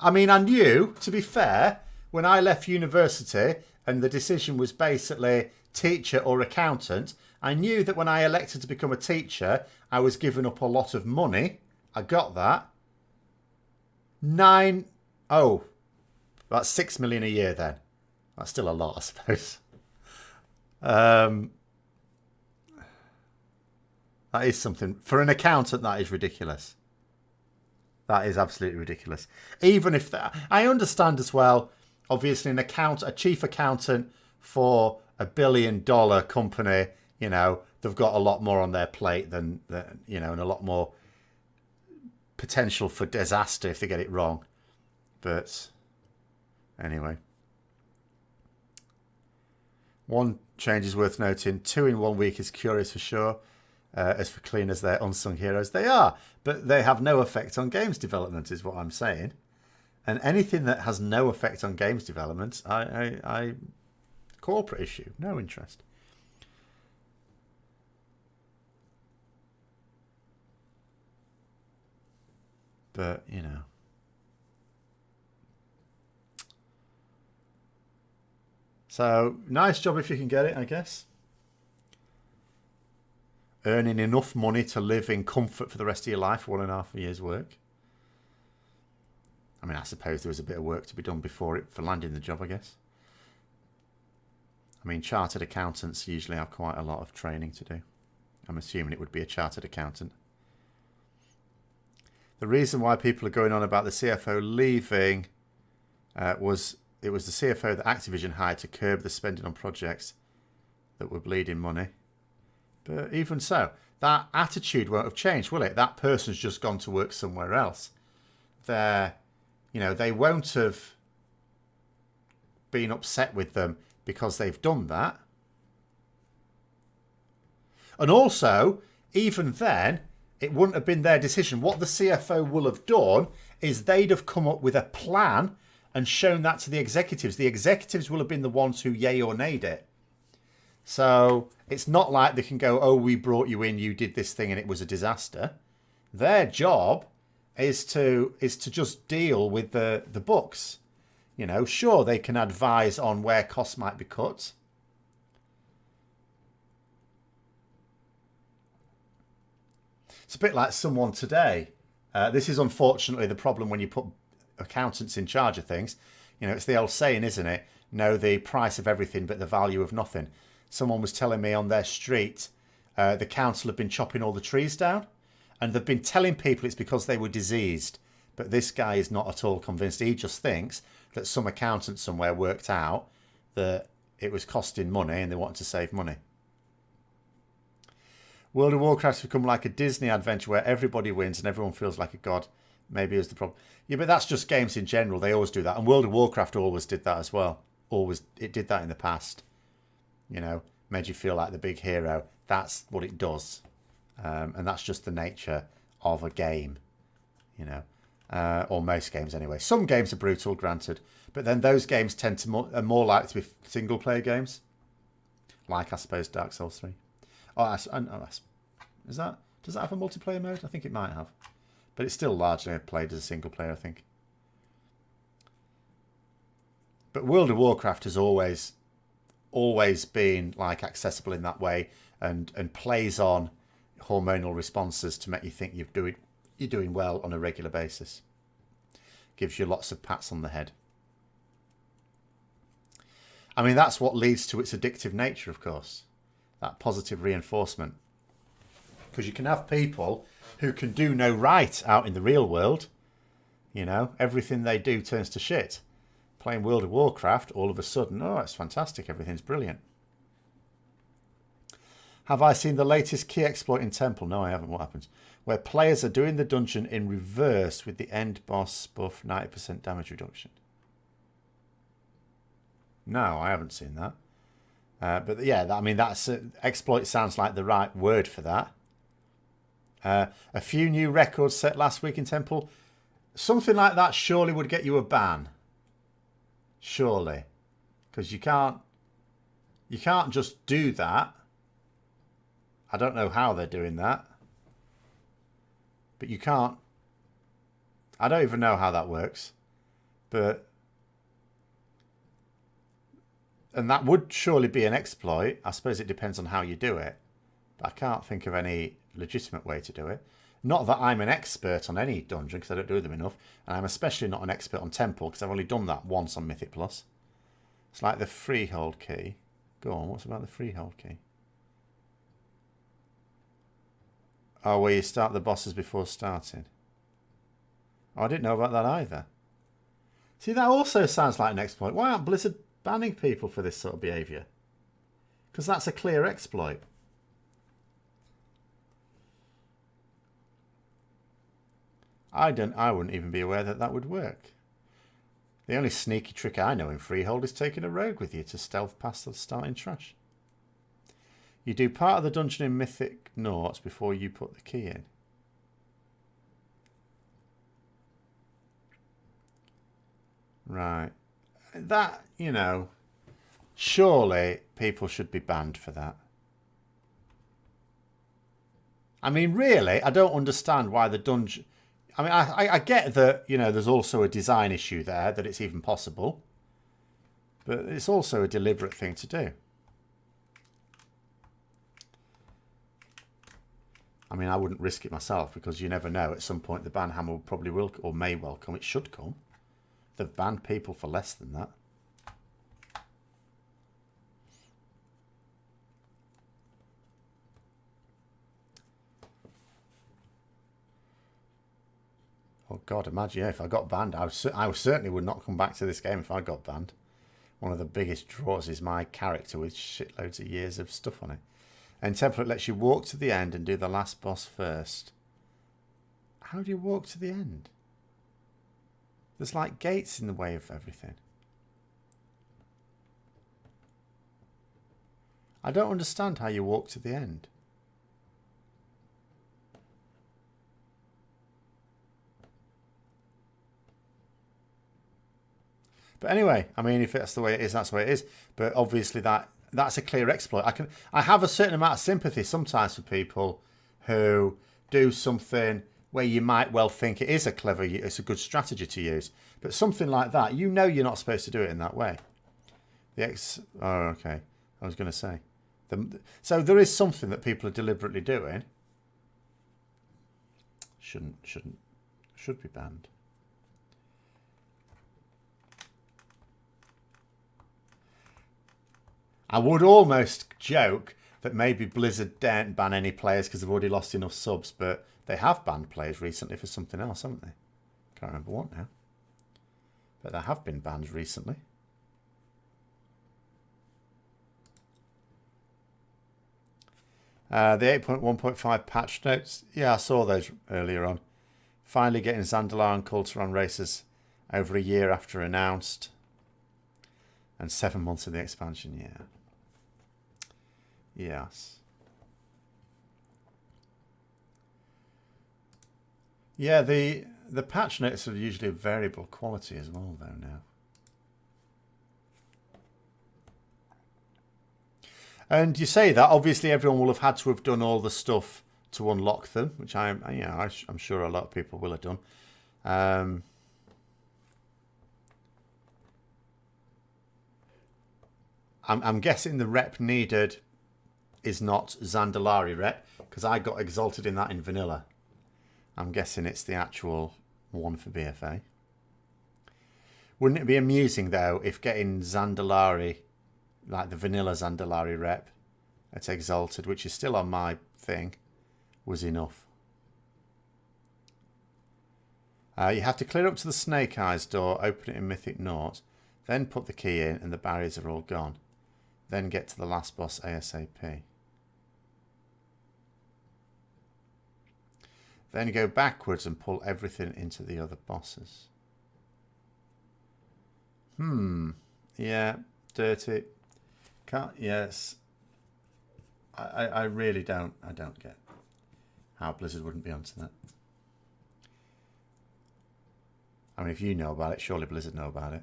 I mean, I knew, to be fair, when I left university and the decision was basically teacher or accountant, I knew that when I elected to become a teacher, I was giving up a lot of money. I got that. That's 6 million a year then. That's still a lot, I suppose. That is something. For an accountant, that is ridiculous. That is absolutely ridiculous. Even if that... I understand as well, obviously, a chief accountant for $1 billion company, they've got a lot more on their plate than and a lot more potential for disaster if they get it wrong. But anyway. One change is worth noting. 2 in 1 week is curious for sure. As for cleaners, they're unsung heroes. They are, but they have no effect on games development, is what I'm saying. And anything that has no effect on games development, I corporate issue, no interest. But, So, nice job if you can get it, I guess. Earning enough money to live in comfort for the rest of your life, 1.5 years' work. I mean, I suppose there was a bit of work to be done for landing the job, I guess. I mean, chartered accountants usually have quite a lot of training to do. I'm assuming it would be a chartered accountant. The reason why people are going on about the CFO leaving was it was the CFO that Activision hired to curb the spending on projects that were bleeding money. But even so, that attitude won't have changed, will it? That person's just gone to work somewhere else. They won't have been upset with them because they've done that. And also, even then, it wouldn't have been their decision. What the CFO will have done is they'd have come up with a plan and shown that to the executives. The executives will have been the ones who yay or nayed it. So it's not like they can go, oh, we brought you in, you did this thing and it was a disaster. Their job is to just deal with the books. Sure, they can advise on where costs might be cut. It's a bit like someone today. This is unfortunately the problem when you put accountants in charge of things. It's the old saying, isn't it? Know the price of everything but the value of nothing. Someone was telling me on their street, the council have been chopping all the trees down, and they've been telling people it's because they were diseased. But this guy is not at all convinced. He just thinks that some accountant somewhere worked out that it was costing money and they wanted to save money. World of Warcraft has become like a Disney adventure where everybody wins and everyone feels like a god. Maybe is the problem. Yeah, but that's just games in general. They always do that. And World of Warcraft always did that as well. It did that in the past. Made you feel like the big hero. That's what it does. And that's just the nature of a game. Or most games anyway. Some games are brutal, granted. But then those games are more likely to be single-player games. Like, I suppose, Dark Souls 3. Does that have a multiplayer mode? I think it might have. But it's still largely played as a single player, I think. But World of Warcraft has always been like accessible in that way and plays on hormonal responses to make you think you're doing well on a regular basis. Gives you lots of pats on the head. I mean, that's what leads to its addictive nature, of course. That positive reinforcement. Because you can have people who can do no right out in the real world. Everything they do turns to shit. Playing World of Warcraft, all of a sudden, oh, it's fantastic, everything's brilliant. Have I seen the latest key exploit in Temple? No, I haven't. What happens? Where players are doing the dungeon in reverse with the end boss buff 90% damage reduction. No, I haven't seen that. But yeah, that's exploit sounds like the right word for that. A few new records set last week in Temple. Something like that surely would get you a ban. Surely. Because you can't just do that. I don't know how they're doing that. But you can't. I don't even know how that works. And that would surely be an exploit. I suppose it depends on how you do it. But I can't think of any legitimate way to do it. Not that I'm an expert on any dungeon, because I don't do them enough. And I'm especially not an expert on Temple, because I've only done that once on Mythic Plus. It's like the freehold key. Go on, what's about the freehold key? Oh, where you start the bosses before starting. Oh, I didn't know about that either. See, that also sounds like an exploit. Why aren't Blizzard banning people for this sort of behaviour? Because that's a clear exploit. I wouldn't even be aware that would work. The only sneaky trick I know in Freehold is taking a rogue with you to stealth past the starting trash. You do part of the dungeon in Mythic Noughts before you put the key in. Right. That, surely people should be banned for that. I mean, really, I don't understand why the dungeon... I mean, I get that, there's also a design issue there, that it's even possible. But it's also a deliberate thing to do. I mean, I wouldn't risk it myself, because you never know. At some point, the ban hammer probably will, or may well come. It should come. They've banned people for less than that. Oh God, imagine if I got banned. I certainly would not come back to this game if I got banned. One of the biggest draws is my character with shitloads of years of stuff on it. And template lets you walk to the end and do the last boss first. How do you walk to the end? There's like gates in the way of everything. I don't understand how you walk to the end. But anyway, I mean, if that's the way it is, that's the way it is. But obviously that's a clear exploit. I have a certain amount of sympathy sometimes for people who do something where you might well think it's a good strategy to use. But something like that, you know you're not supposed to do it in that way. Oh, okay. I was going to say. So there is something that people are deliberately doing. Should be banned. I would almost joke that maybe Blizzard daren't ban any players because they've already lost enough subs, but they have banned players recently for something else, haven't they? Can't remember what now. But there have been bans recently. The 8.1.5 patch notes. Yeah, I saw those earlier on. Finally getting Zandalar and Kulturan races over a year after announced. And 7 months of the expansion, yeah. Yes. Yeah, the patch notes are usually of variable quality as well, though, now. And you say that, obviously everyone will have had to have done all the stuff to unlock them, which I'm sure a lot of people will have done. I'm guessing the rep needed is not Zandalari rep, because I got exalted in that in vanilla. I'm guessing it's the actual one for BFA. Wouldn't it be amusing, though, if getting Zandalari, like the vanilla Zandalari rep at exalted, which is still on my thing, was enough? You have to clear up to the Snake Eyes door, open it in Mythic Naught, then put the key in and the barriers are all gone. Then get to the last boss ASAP. Then go backwards and pull everything into the other bosses. Yeah, dirty. Can't. Yes. I really don't. I don't get how Blizzard wouldn't be onto that. I mean, if you know about it, surely Blizzard know about it.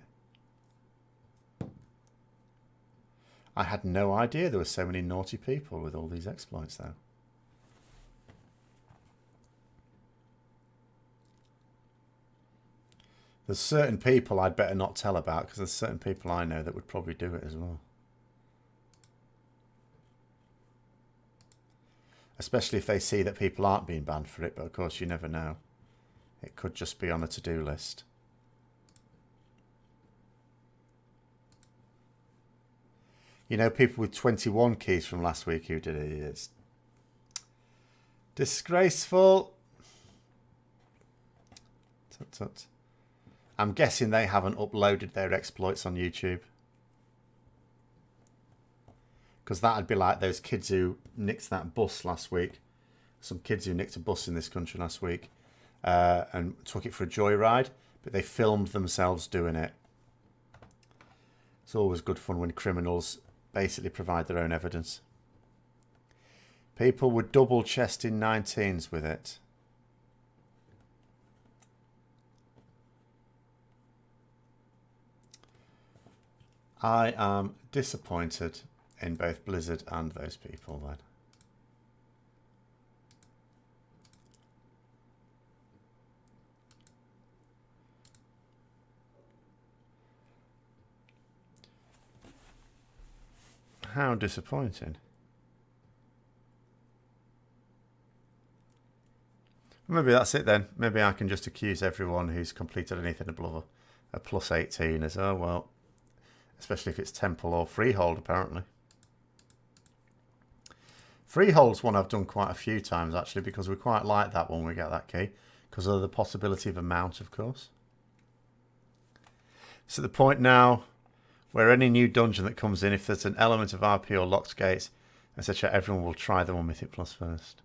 I had no idea there were so many naughty people with all these exploits, though. There's certain people I'd better not tell about, because there's certain people I know that would probably do it as well. Especially if they see that people aren't being banned for it, but of course you never know. It could just be on a to-do list. You know, people with 21 keys from last week who did it. It's disgraceful. Tut tut. I'm guessing they haven't uploaded their exploits on YouTube. Because that'd be like those kids who nicked that bus last week. Some kids who nicked a bus in this country last week and took it for a joyride, but they filmed themselves doing it. It's always good fun when criminals basically provide their own evidence. People were double chesting 19s with it. I am disappointed in both Blizzard and those people then. How disappointing. Maybe that's it then. Maybe I can just accuse everyone who's completed anything above a plus 18 as, oh well. Especially if it's Temple or Freehold, apparently. Freehold's one I've done quite a few times, actually, because we quite like that when we get that key. because of the possibility of a mount, of course. It's at the point now where any new dungeon that comes in, if there's an element of RP or locked gates, etc., everyone will try them on Mythic Plus first.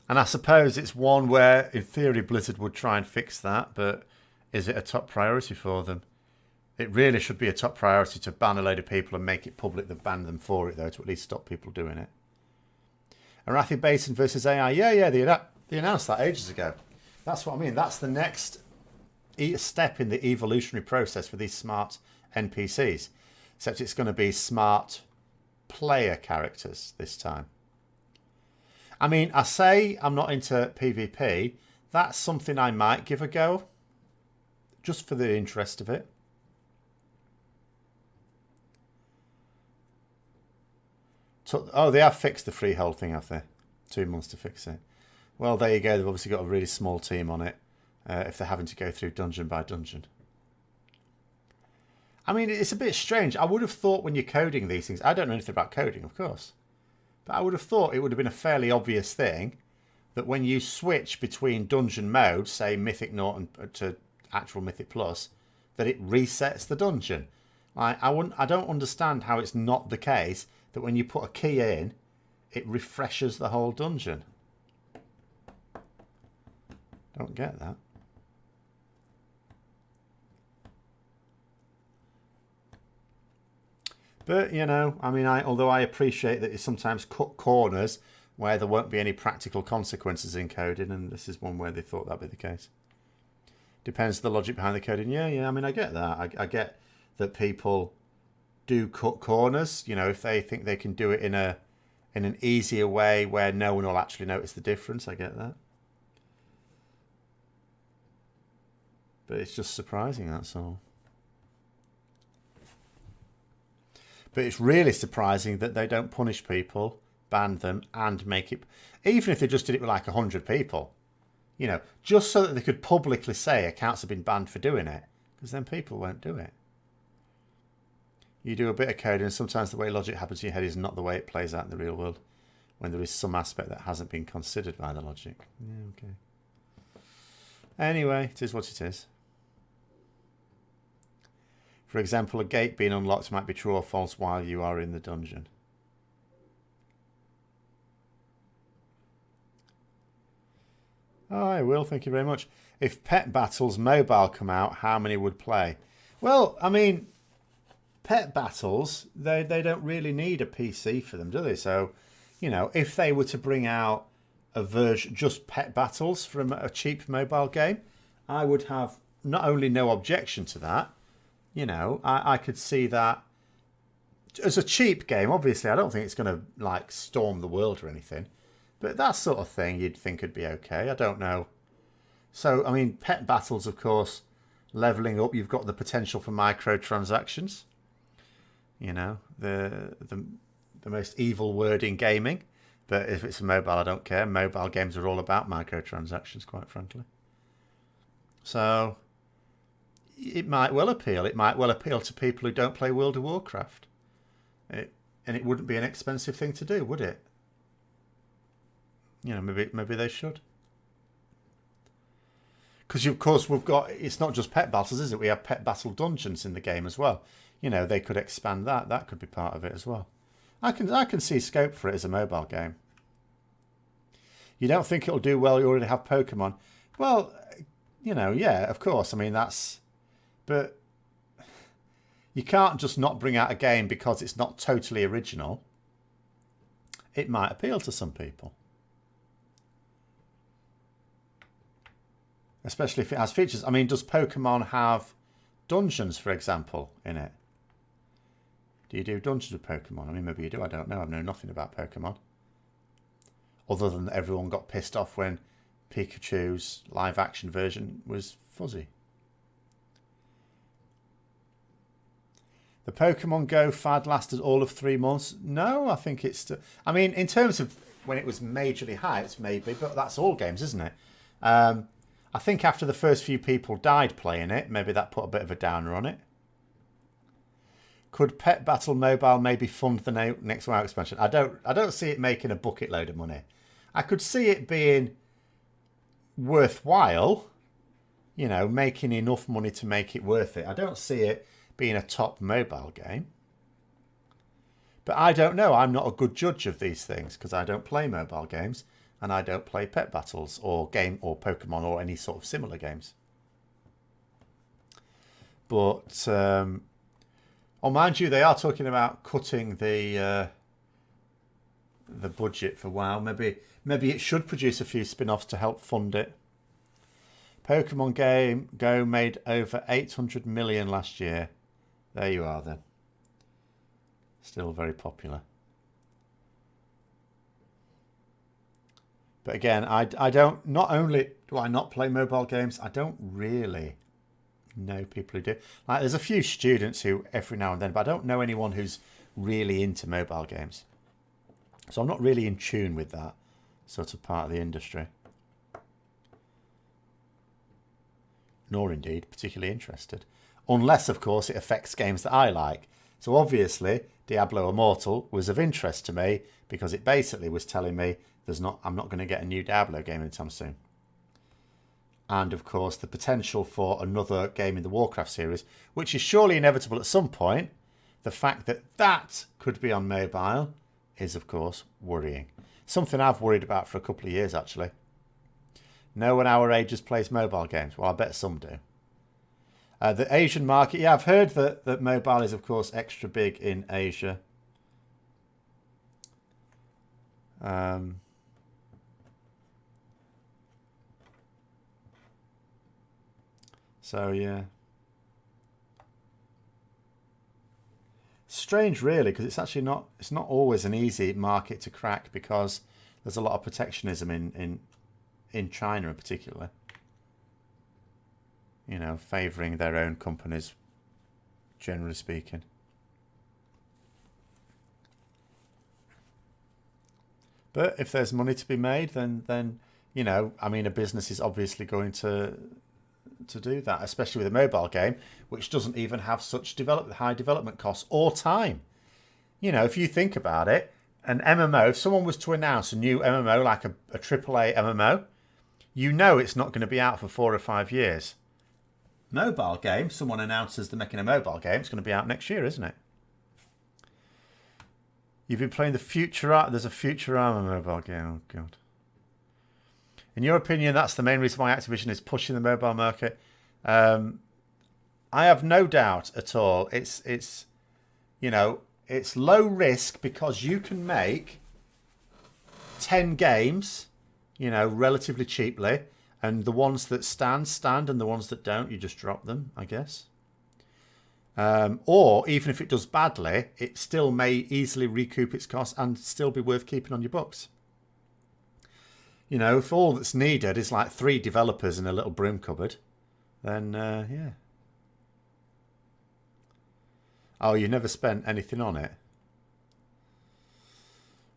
And I suppose it's one where, in theory, Blizzard would try and fix that, but is it a top priority for them? It really should be a top priority to ban a load of people and make it public that banned them for it, though, to at least stop people doing it. Arathi Basin versus AI. Yeah, they announced that ages ago. That's what I mean. That's the next step in the evolutionary process for these smart NPCs. Except it's going to be smart player characters this time. I mean, I say I'm not into PvP. That's something I might give a go. Just for the interest of it. Oh, they have fixed the freehold thing, have they? 2 months to fix it. Well, there you go. They've obviously got a really small team on it. If they're having to go through dungeon by dungeon. I mean, it's a bit strange. I would have thought when you're coding these things... I don't know anything about coding, of course. But I would have thought it would have been a fairly obvious thing that when you switch between dungeon modes, say Mythic Norton to actual Mythic Plus, that it resets the dungeon. I don't understand how it's not the case that when you put a key in, it refreshes the whole dungeon. Don't get that. But, you know, I mean, although I appreciate that you sometimes cut corners where there won't be any practical consequences in coding, and this is one where they thought that'd be the case. Depends the logic behind the coding. Yeah, I mean, I get that. I get that people do cut corners, you know, if they think they can do it in an easier way where no one will actually notice the difference. I get that. But it's just surprising, that's all. But it's really surprising that they don't punish people, ban them, and make it... Even if they just did it with like 100 people. You know, just so that they could publicly say accounts have been banned for doing it. Because then people won't do it. You do a bit of coding, and sometimes the way logic happens in your head is not the way it plays out in the real world. When there is some aspect that hasn't been considered by the logic. Yeah, okay. Anyway, it is what it is. For example, a gate being unlocked might be true or false while you are in the dungeon. Oh, I will. Thank you very much. If Pet Battles Mobile come out, how many would play? Well, I mean, Pet Battles, they don't really need a PC for them, do they? So, you know, if they were to bring out a version, just Pet Battles from a cheap mobile game, I would have not only no objection to that, you know, I could see that as a cheap game. Obviously, I don't think it's going to, like, storm the world or anything. But that sort of thing you'd think would be okay. I don't know. So, I mean, Pet Battles, of course, leveling up. You've got the potential for microtransactions. You know, the most evil word in gaming. But if it's a mobile, I don't care. Mobile games are all about microtransactions, quite frankly. So... it might well appeal. It might well appeal to people who don't play World of Warcraft. And it wouldn't be an expensive thing to do, would it? You know, maybe they should. Because, of course, we've got... it's not just Pet Battles, is it? We have Pet Battle Dungeons in the game as well. You know, they could expand that. That could be part of it as well. I can see scope for it as a mobile game. You don't think it'll do well? You already have Pokemon. Well, you know, yeah, of course. I mean, that's... but you can't just not bring out a game because it's not totally original. It might appeal to some people. Especially if it has features. I mean, does Pokemon have dungeons, for example, in it? Do you do dungeons with Pokemon? I mean, maybe you do. I don't know. I know nothing about Pokemon. Other than that everyone got pissed off when Pikachu's live-action version was fuzzy. The Pokemon Go fad lasted all of 3 months. No, I think it's... I mean, in terms of when it was majorly hyped, maybe, but that's all games, isn't it? I think after the first few people died playing it, maybe that put a bit of a downer on it. Could Pet Battle Mobile maybe fund the next WoW expansion? I don't see it making a bucket load of money. I could see it being worthwhile, you know, making enough money to make it worth it. I don't see it being a top mobile game. But I don't know. I'm not a good judge of these things because I don't play mobile games and I don't play Pet Battles or Pokemon or any sort of similar games. But, mind you, they are talking about cutting the budget for WoW. Maybe it should produce a few spin-offs to help fund it. Pokemon Go made over 800 million last year. There you are then. Still very popular. But again, I don't, not only do I not play mobile games, I don't really know people who do. Like, there's a few students who every now and then, but I don't know anyone who's really into mobile games. So I'm not really in tune with that sort of part of the industry. Nor indeed particularly interested. Unless, of course, it affects games that I like. So obviously, Diablo Immortal was of interest to me because it basically was telling me I'm not going to get a new Diablo game anytime soon. And of course, the potential for another game in the Warcraft series, which is surely inevitable at some point, the fact that that could be on mobile is, of course, worrying. Something I've worried about for a couple of years, actually. No one our ages plays mobile games. Well, I bet some do. The Asian market, yeah, I've heard that mobile is, of course, extra big in Asia. So, yeah. Strange, really, because it's actually not always an easy market to crack because there's a lot of protectionism in China in particular. You know, favouring their own companies, generally speaking. But if there's money to be made, then you know, I mean, a business is obviously going to do that, especially with a mobile game, which doesn't even have such high development costs or time. You know, if you think about it, an MMO, if someone was to announce a new MMO, like a AAA MMO, you know it's not going to be out for 4 or 5 years. Mobile game, someone announces they're making a mobile game, it's going to be out next year, isn't it? You've been playing there's a Futurama mobile game, oh god. In your opinion, that's the main reason why Activision is pushing the mobile market? I have no doubt at all. It's you know, it's low risk because you can make 10 games, you know, relatively cheaply. And the ones that stand, and the ones that don't, you just drop them, I guess. Or even if it does badly, it still may easily recoup its costs and still be worth keeping on your books. You know, if all that's needed is like 3 developers in a little broom cupboard, then, yeah. Oh, you never spent anything on it?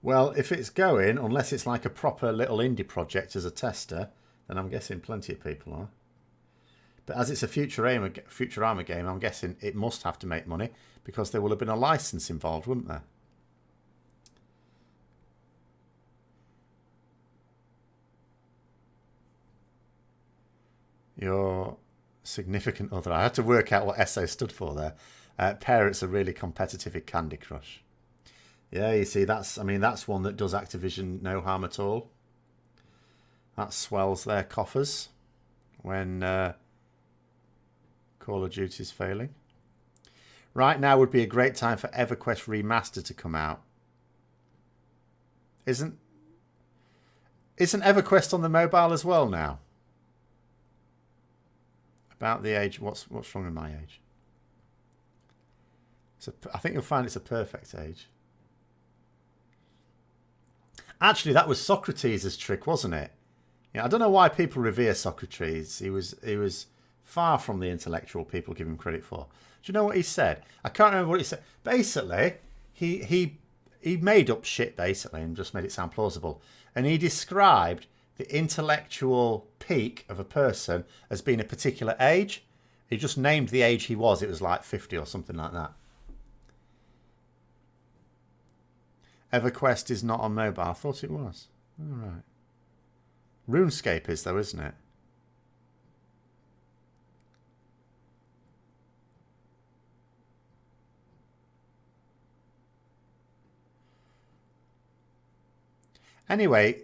Well, if it's going, unless it's like a proper little indie project as a tester, then I'm guessing plenty of people are. But as it's a Futurama game, I'm guessing it must have to make money because there will have been a license involved, wouldn't there? Your significant other. I had to work out what SO stood for there. Parents are really competitive in Candy Crush. Yeah, you see, that's one that does Activision no harm at all. That swells their coffers when Call of Duty's failing. Right now would be a great time for EverQuest Remastered to come out. Isn't EverQuest on the mobile as well now? About the age, what's wrong with my age? I think you'll find it's a perfect age. Actually, that was Socrates' trick, wasn't it? Yeah, I don't know why people revere Socrates. He was far from the intellectual people give him credit for. Do you know what he said? I can't remember what he said. Basically, he made up shit basically and just made it sound plausible. And he described the intellectual peak of a person as being a particular age. He just named the age he was. It was like 50 or something like that. EverQuest is not on mobile. I thought it was. All right. RuneScape is, though, isn't it? Anyway,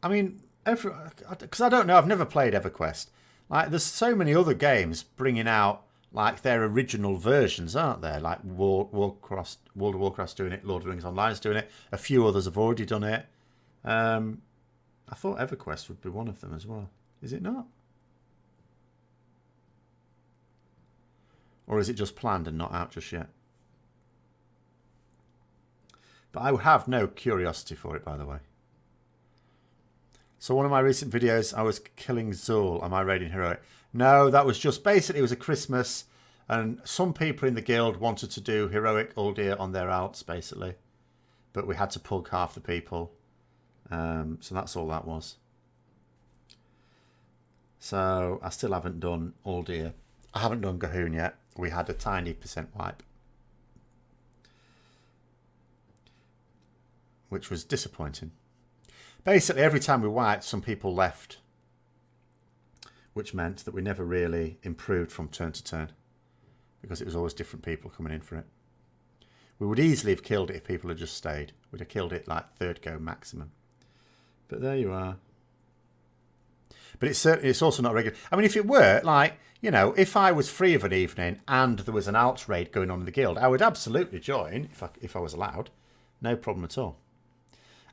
I mean, because I don't know, I've never played EverQuest. Like, there's so many other games bringing out like their original versions, aren't there? Like World of Warcraft's doing it, Lord of the Rings Online's doing it. A few others have already done it. I thought EverQuest would be one of them as well. Is it not? Or is it just planned and not out just yet? But I have no curiosity for it, by the way. So one of my recent videos, I was killing Zul. Am I raiding heroic? No, that was just basically, it was a Christmas and some people in the guild wanted to do heroic Uldir on their alts, basically. But we had to pug half the people. So that's all that was. So I still haven't done Uldir. I haven't done Gahoon yet. We had a tiny % wipe, which was disappointing. Basically, every time we wiped, some people left, which meant that we never really improved from turn to turn because it was always different people coming in for it. We would easily have killed it if people had just stayed. We'd have killed it like third go maximum. But there you are. But it's also not regular. I mean, if it were, like, you know, if I was free of an evening and there was an alt raid going on in the guild, I would absolutely join if I was allowed. No problem at all.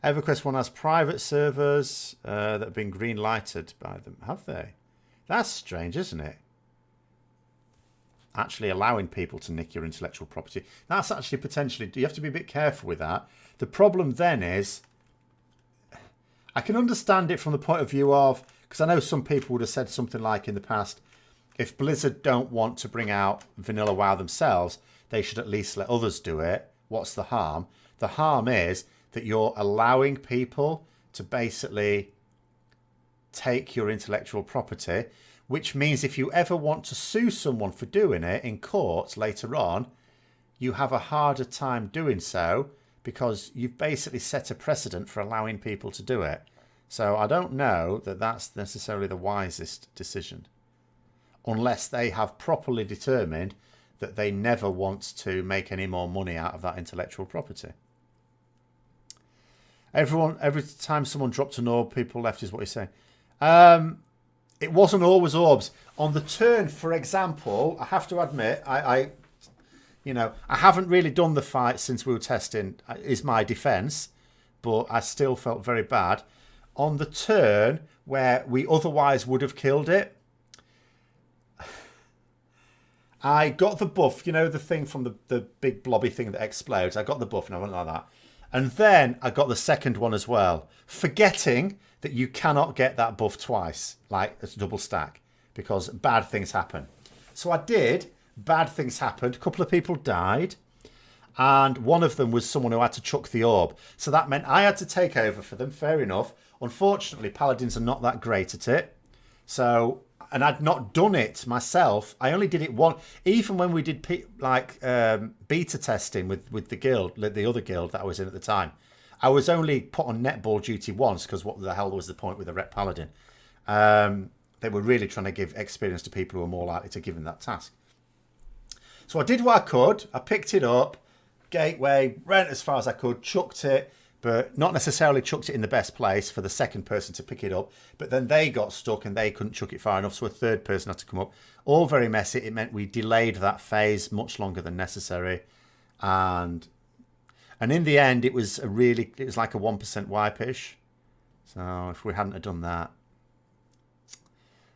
EverQuest 1 has private servers that have been green lighted by them. Have they? That's strange, isn't it? Actually allowing people to nick your intellectual property. That's actually potentially... You have to be a bit careful with that. The problem then is... I can understand it from the point of view of... Because I know some people would have said something like in the past, if Blizzard don't want to bring out Vanilla WoW themselves, they should at least let others do it. What's the harm? The harm is that you're allowing people to basically take your intellectual property, which means if you ever want to sue someone for doing it in court later on, you have a harder time doing so because you've basically set a precedent for allowing people to do it. So I don't know that that's necessarily the wisest decision, unless they have properly determined that they never want to make any more money out of that intellectual property. Every time someone dropped an orb, people left, is what you're saying. It wasn't always orbs. On the turn, for example, I have to admit, I haven't really done the fight since we were testing, is my defence, but I still felt very bad. On the turn, where we otherwise would have killed it, I got the buff, you know, the thing from the big blobby thing that explodes. I got the buff and I went like that. And then I got the second one as well, forgetting that you cannot get that buff twice, like it's a double stack, because bad things happen. So I did, bad things happened, a couple of people died, and one of them was someone who had to chuck the orb. So that meant I had to take over for them, fair enough. Unfortunately, paladins are not that great at it. So, and I'd not done it myself. I only did it once. Even when we did beta testing with the guild, the other guild that I was in at the time, I was only put on netball duty once because what the hell was the point with a rep paladin? They were really trying to give experience to people who were more likely to give them that task. So I did what I could. I picked it up, gateway, ran as far as I could, chucked it, but not necessarily chucked it in the best place for the second person to pick it up. But then they got stuck and they couldn't chuck it far enough, so a third person had to come up. All very messy. It meant we delayed that phase much longer than necessary. And in the end, it was like a 1% wipe-ish. So if we hadn't have done that.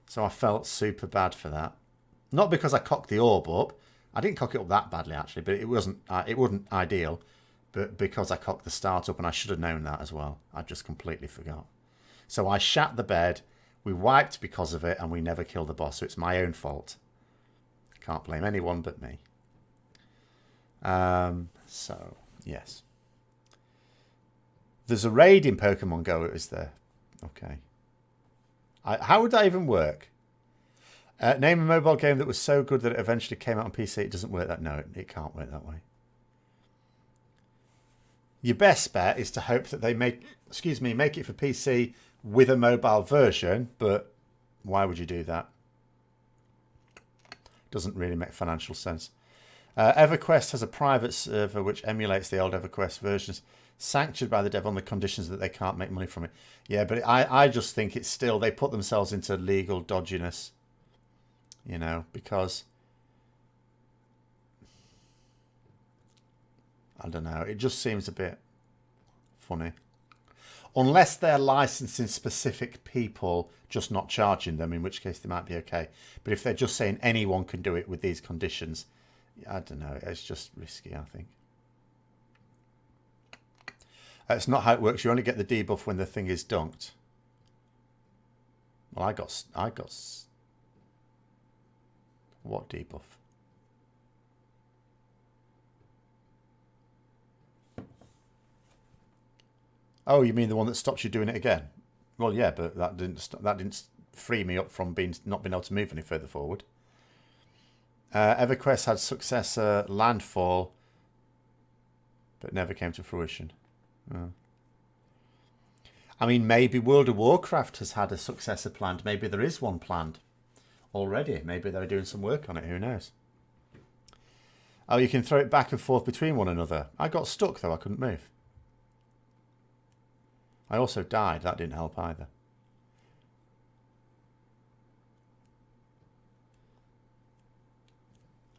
So I felt super bad for that. Not because I cocked the orb up. I didn't cock it up that badly, actually, but it wasn't ideal. But because I cocked the start up, and I should have known that as well. I just completely forgot. So I shat the bed. We wiped because of it, and we never killed the boss. So it's my own fault. Can't blame anyone but me. So, yes. There's a raid in Pokemon Go, is there? Okay. How would that even work? Name a mobile game that was so good that it eventually came out on PC. It doesn't work that. No, it can't work that way. Your best bet is to hope that they make it for PC with a mobile version, but why would you do that? Doesn't really make financial sense. EverQuest has a private server which emulates the old EverQuest versions, sanctioned by the dev on the conditions that they can't make money from it. Yeah, but I just think it's still, they put themselves into legal dodginess, you know, because I don't know, it just seems a bit funny. Unless they're licensing specific people, just not charging them, in which case they might be okay. But if they're just saying anyone can do it with these conditions, I don't know, it's just risky, I think. It's not how it works. You only get the debuff when the thing is dunked. Well, I got what debuff? Oh, you mean the one that stops you doing it again? Well, yeah, but that didn't free me up from not being able to move any further forward. EverQuest had successor Landfall, but never came to fruition. Oh. I mean, maybe World of Warcraft has had a successor planned. Maybe there is one planned already. Maybe they're doing some work on it. Who knows? Oh, you can throw it back and forth between one another. I got stuck, though. I couldn't move. I also died. That didn't help either.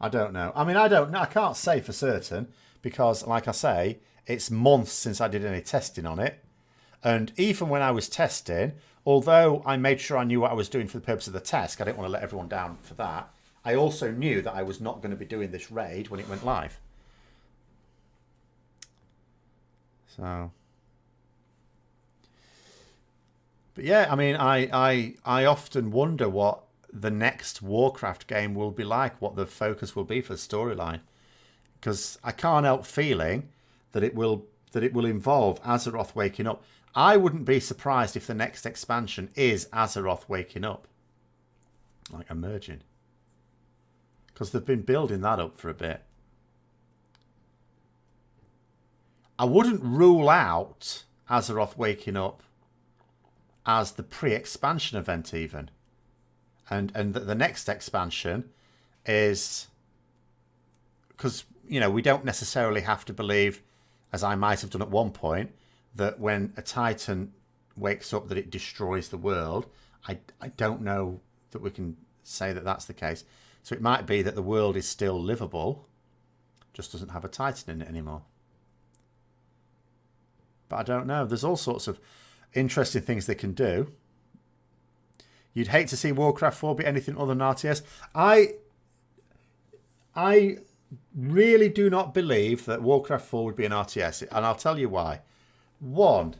I don't know. I mean, I don't know. I can't say for certain because, like I say, it's months since I did any testing on it. And even when I was testing, although I made sure I knew what I was doing for the purpose of the test, I didn't want to let everyone down for that, I also knew that I was not going to be doing this raid when it went live. So... But yeah, I mean, I often wonder what the next Warcraft game will be like, what the focus will be for the storyline. Because I can't help feeling that it will involve Azeroth waking up. I wouldn't be surprised if the next expansion is Azeroth waking up. Like emerging. Because they've been building that up for a bit. I wouldn't rule out Azeroth waking up as the pre-expansion event even. And the next expansion is... Because, you know, we don't necessarily have to believe, as I might have done at one point, that when a Titan wakes up that it destroys the world. I don't know that we can say that that's the case. So it might be that the world is still livable, just doesn't have a Titan in it anymore. But I don't know. There's all sorts of interesting things they can do. You'd hate to see Warcraft 4 be anything other than RTS. I really do not believe that Warcraft 4 would be an RTS, and I'll tell you why. One,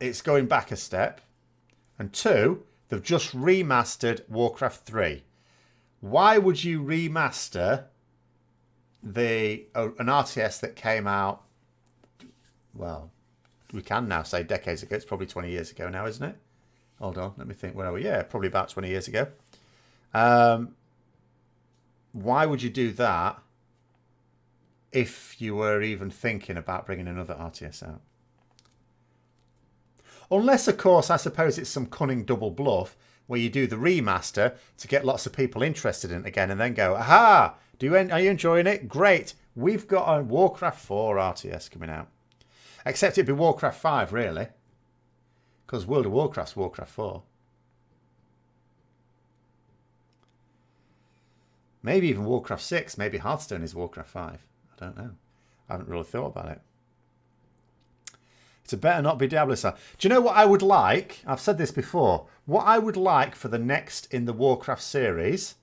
it's going back a step, and two, they've just remastered Warcraft 3. Why would you remaster an RTS that came out, well, we can now say decades ago. It's probably 20 years ago now, isn't it? Hold on, let me think. Where are we? Yeah, probably about 20 years ago. Why would you do that if you were even thinking about bringing another RTS out? Unless, of course, I suppose it's some cunning double bluff where you do the remaster to get lots of people interested in it again and then go, aha, are you enjoying it? Great, we've got a Warcraft 4 RTS coming out. Except it'd be Warcraft 5, really. Because World of Warcraft's Warcraft 4. Maybe even Warcraft 6. Maybe Hearthstone is Warcraft 5. I don't know. I haven't really thought about it. It's a better not be Diablo style. Do you know what I would like? I've said this before. What I would like for the next in the Warcraft series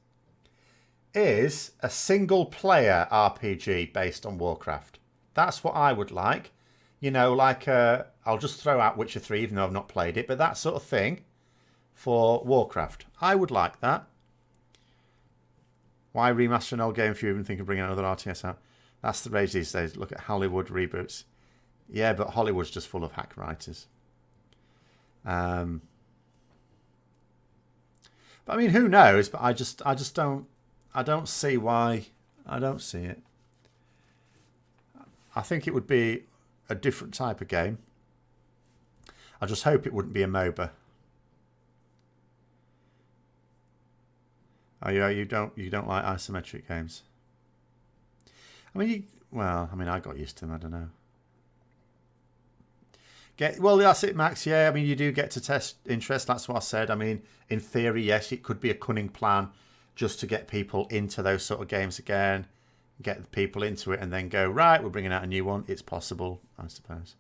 is a single player RPG based on Warcraft. That's what I would like. You know, like, I'll just throw out Witcher 3, even though I've not played it, but that sort of thing for Warcraft. I would like that. Why remaster an old game if you even think of bringing another RTS out? That's the rage these days. Look at Hollywood reboots. Yeah, but Hollywood's just full of hack writers. But I mean, who knows? But I just don't see why. I don't see it. I think it would be a different type of game. I just hope it wouldn't be a MOBA. Oh yeah, you don't like isometric games. I mean, I got used to them. I don't know. Well, that's it, Max. Yeah, I mean, you do get to test interest. That's what I said. I mean, in theory, yes, it could be a cunning plan just to get people into those sort of games again, get people into it, and then go, right, we're bringing out a new one. It's possible, I suppose.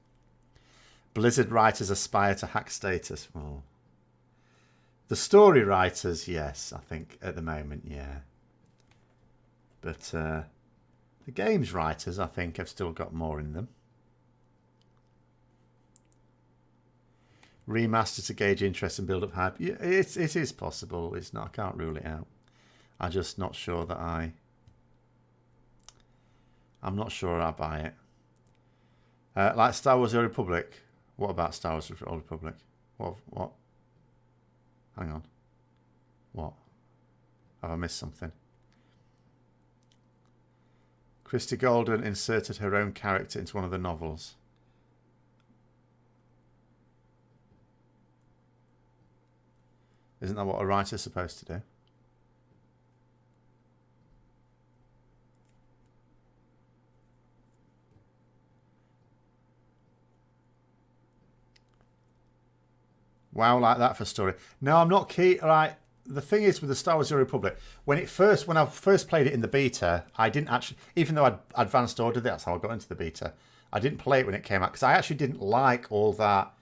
Blizzard writers aspire to hack status. Well, the story writers, yes, I think at the moment, yeah. But the games writers, I think, have still got more in them. Remaster to gauge interest and build up hype. Yeah, it is possible. It's not. I can't rule it out. I'm just not sure that I'm not sure I buy it. Like Star Wars: The Old Republic. What about Star Wars: The Old Republic? What? Hang on. What? Have I missed something? Christy Golden inserted her own character into one of the novels. Isn't that what a writer's supposed to do? Wow, like that for story. No, I'm not keen. Right, the thing is with the Star Wars: The Republic, when I first played it in the beta, I didn't actually, even though I'd advanced ordered it, that's how I got into the beta. I didn't play it when it came out because I actually didn't like all that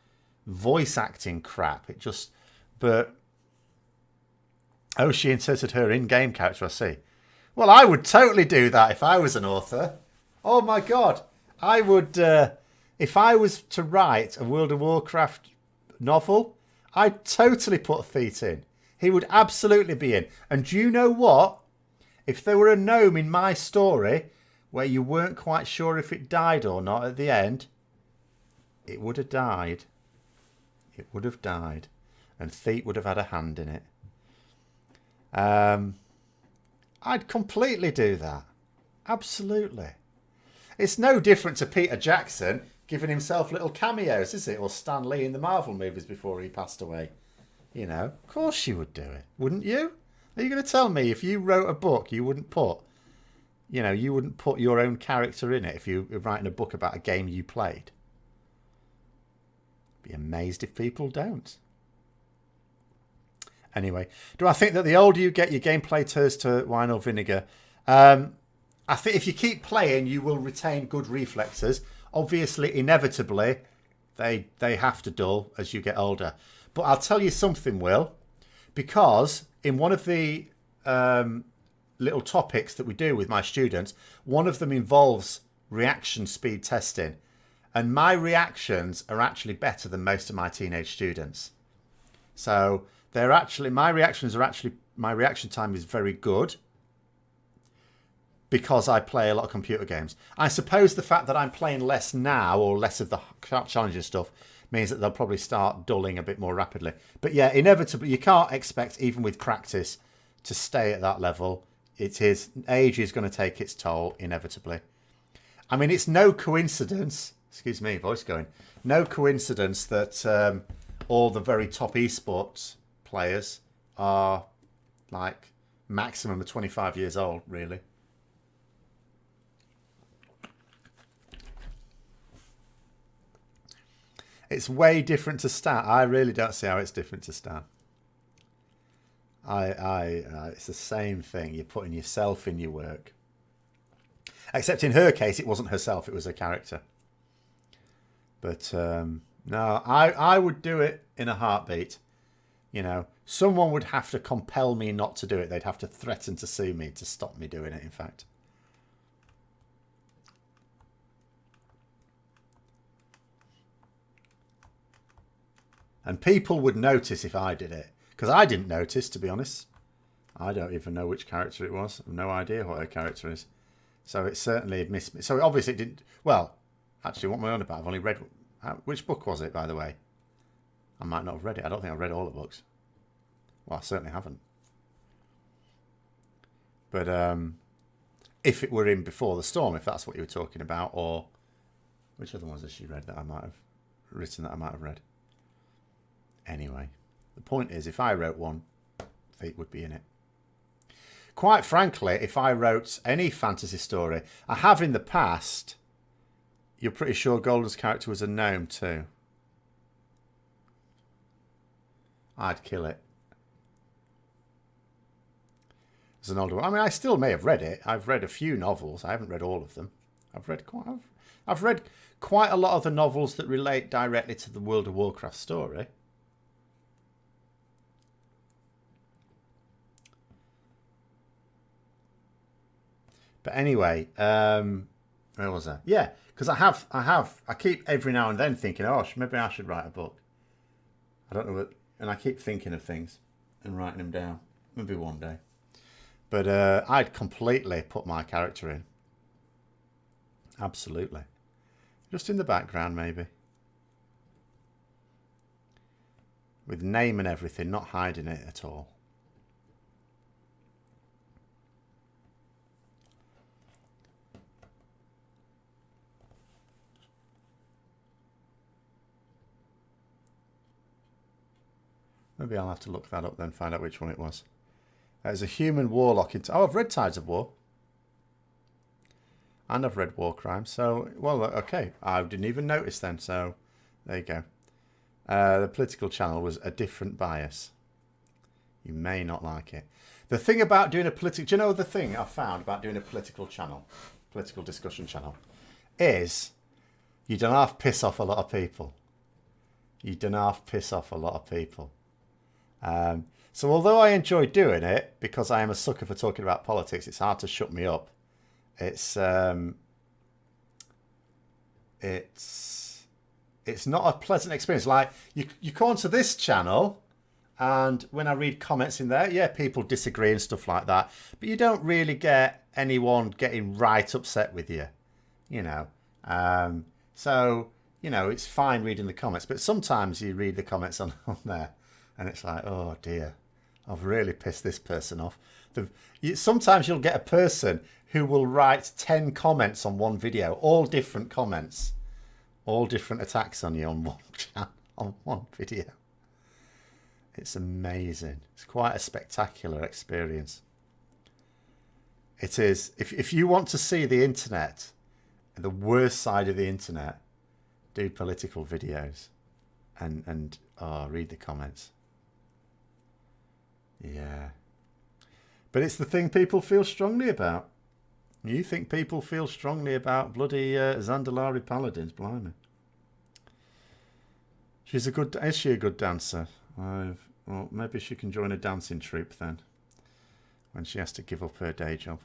voice acting crap. Oh, she inserted her in-game character, I see. Well, I would totally do that if I was an author. Oh my god. I would, if I was to write a World of Warcraft novel, I'd totally put Thete in. He would absolutely be in. And do you know what? If there were a gnome in my story where you weren't quite sure if it died or not at the end, it would have died. It would have died. And Thete would have had a hand in it. I'd completely do that. Absolutely. It's no different to Peter Jackson giving himself little cameos, is it? Or Stan Lee in the Marvel movies before he passed away. You know, of course you would do it, wouldn't you? Are you going to tell me if you wrote a book, you wouldn't put your own character in it if you were writing a book about a game you played? Be amazed if people don't. Anyway, do I think that the older you get, your gameplay turns to wine or vinegar? I think if you keep playing, you will retain good reflexes. Obviously, inevitably, they have to dull as you get older. But I'll tell you something, Will, because in one of the little topics that we do with my students, one of them involves reaction speed testing. And my reactions are actually better than most of my teenage students. So my reaction time is very good because I play a lot of computer games. I suppose the fact that I'm playing less now, or less of the challenging stuff, means that they'll probably start dulling a bit more rapidly. But yeah, inevitably, you can't expect, even with practice, to stay at that level. Age is going to take its toll, inevitably. I mean, it's no coincidence, excuse me, voice going, no coincidence that all the very top esports players are like maximum of 25 years old, really. It's way different to Stan. I really don't see how it's different to Stan. It's the same thing. You're putting yourself in your work. Except in her case, it wasn't herself. It was her character. But no, I would do it in a heartbeat. You know, someone would have to compel me not to do it. They'd have to threaten to sue me to stop me doing it, in fact. And people would notice if I did it. Because I didn't notice, to be honest. I don't even know which character it was. I have no idea what her character is. So it certainly missed me. So obviously it didn't... Well, actually, what am I on about? I've only read... Which book was it, by the way? I might not have read it. I don't think I've read all the books. Well, I certainly haven't. But if it were in Before the Storm, if that's what you were talking about, or Which other ones has she read that I might have written that I might have read? Anyway, the point is, if I wrote one, Thete would be in it. Quite frankly, if I wrote any fantasy story, I have in the past, you're pretty sure Golden's character was a gnome too. I'd kill it. As an older one. I mean, I still may have read it. I've read a few novels. I haven't read all of them. I've read quite a lot of the novels that relate directly to the World of Warcraft story. But anyway, where was I? Yeah, because I keep every now and then thinking, oh, maybe I should write a book. I don't know what, and I keep thinking of things and writing them down. Maybe one day. But I'd completely put my character in. Absolutely. Just in the background, maybe. With name and everything, not hiding it at all. Maybe I'll have to look that up then, find out which one it was. There's a human warlock. Oh, I've read Tides of War. And I've read War Crimes. So, well, okay. I didn't even notice then. So, there you go. The political channel was a different bias. You may not like it. The thing about doing a political... Do you know the thing I found about doing a political channel? Political discussion channel? Is you don't have to piss off a lot of people. You don't have to piss off a lot of people. So although I enjoy doing it, because I am a sucker for talking about politics, it's hard to shut me up. It's not a pleasant experience. Like, you come onto this channel, and when I read comments in there, yeah, people disagree and stuff like that, but you don't really get anyone getting right upset with you, you know. So, you know, it's fine reading the comments, but sometimes you read the comments on there, and it's like, oh dear, I've really pissed this person off. Sometimes you'll get a person who will write 10 comments on one video, all different comments, all different attacks on you on one channel, on one video. It's amazing. It's quite a spectacular experience. It is. If you want to see the internet, the worst side of the internet, do political videos and read the comments. Yeah. But it's the thing people feel strongly about. You think people feel strongly about bloody Zandalari Paladins, blimey. Is she a good dancer? Well, maybe she can join a dancing troupe then, when she has to give up her day job.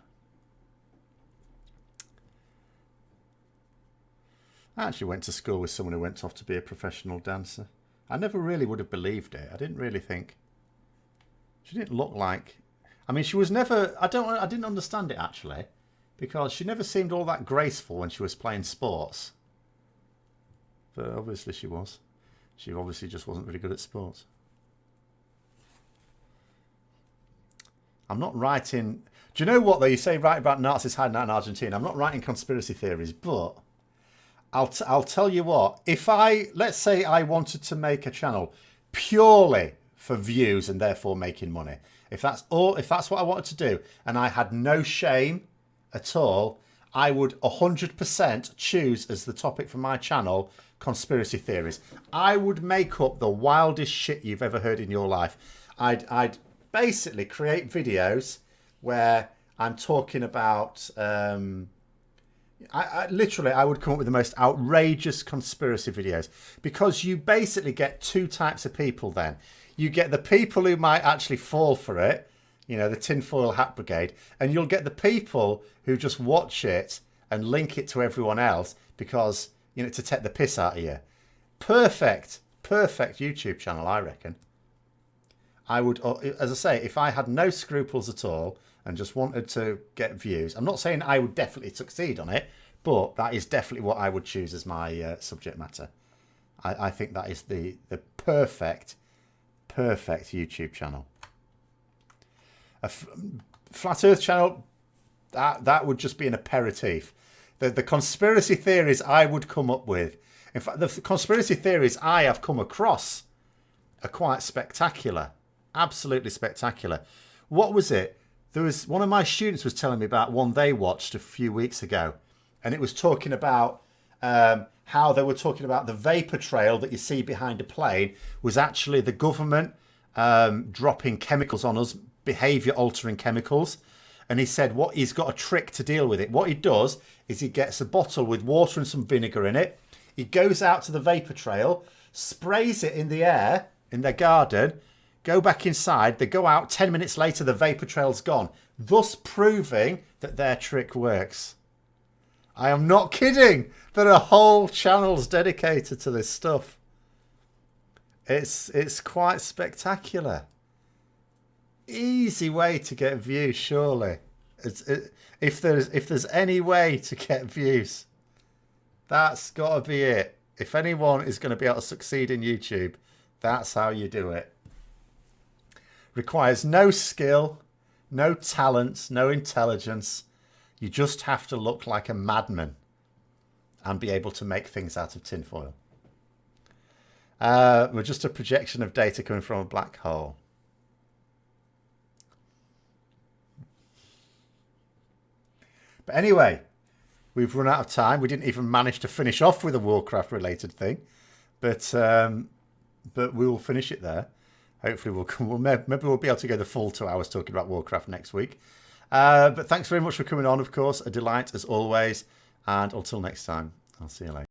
I actually went to school with someone who went off to be a professional dancer. I never really would have believed it. I didn't really think... She didn't look like... I mean, she was never... I didn't understand it, actually, because she never seemed all that graceful when she was playing sports. But obviously she was. She obviously just wasn't really good at sports. I'm not writing... Do you know what, though? You say write about Nazis hiding out in Argentina. I'm not writing conspiracy theories, but I'll tell you what. If let's say I wanted to make a channel purely for views and therefore making money, if that's what I wanted to do, and I had no shame at all, I would 100% choose as the topic for my channel conspiracy theories. I would make up the wildest shit you've ever heard in your life. I'd basically create videos where I'm talking about... I would come up with the most outrageous conspiracy videos, because you basically get two types of people then. You get the people who might actually fall for it, you know, the tinfoil hat brigade, and you'll get the people who just watch it and link it to everyone else because, you know, to take the piss out of you. Perfect YouTube channel, I reckon. I would, as I say, if I had no scruples at all and just wanted to get views, I'm not saying I would definitely succeed on it, but that is definitely what I would choose as my subject matter. I think that is the perfect YouTube channel. A flat Earth channel, that would just be an aperitif. The conspiracy theories I would come up with. In fact, the conspiracy theories I have come across are quite spectacular. Absolutely spectacular. What was it? There was one of my students was telling me about one they watched a few weeks ago, and it was talking about how they were talking about the vapor trail that you see behind a plane was actually the government dropping chemicals on us, behavior altering chemicals. And he said what he's got a trick to deal with it. What he does is he gets a bottle with water and some vinegar in it. He goes out to the vapor trail, sprays it in the air in their garden, go back inside. They go out 10 minutes later, the vapor trail's gone, thus proving that their trick works. I am not kidding. There are whole channels dedicated to this stuff. It's quite spectacular. Easy way to get views, surely. If there's any way to get views, that's got to be it. If anyone is going to be able to succeed in YouTube, that's how you do it. Requires no skill, no talents, no intelligence. You just have to look like a madman and be able to make things out of tinfoil. We're just a projection of data coming from a black hole. But anyway, we've run out of time. We didn't even manage to finish off with a Warcraft related thing, but we will finish it there. Hopefully maybe we'll be able to go the full 2 hours talking about Warcraft next week. But thanks very much for coming on, of course. A delight as always. And until next time, I'll see you later.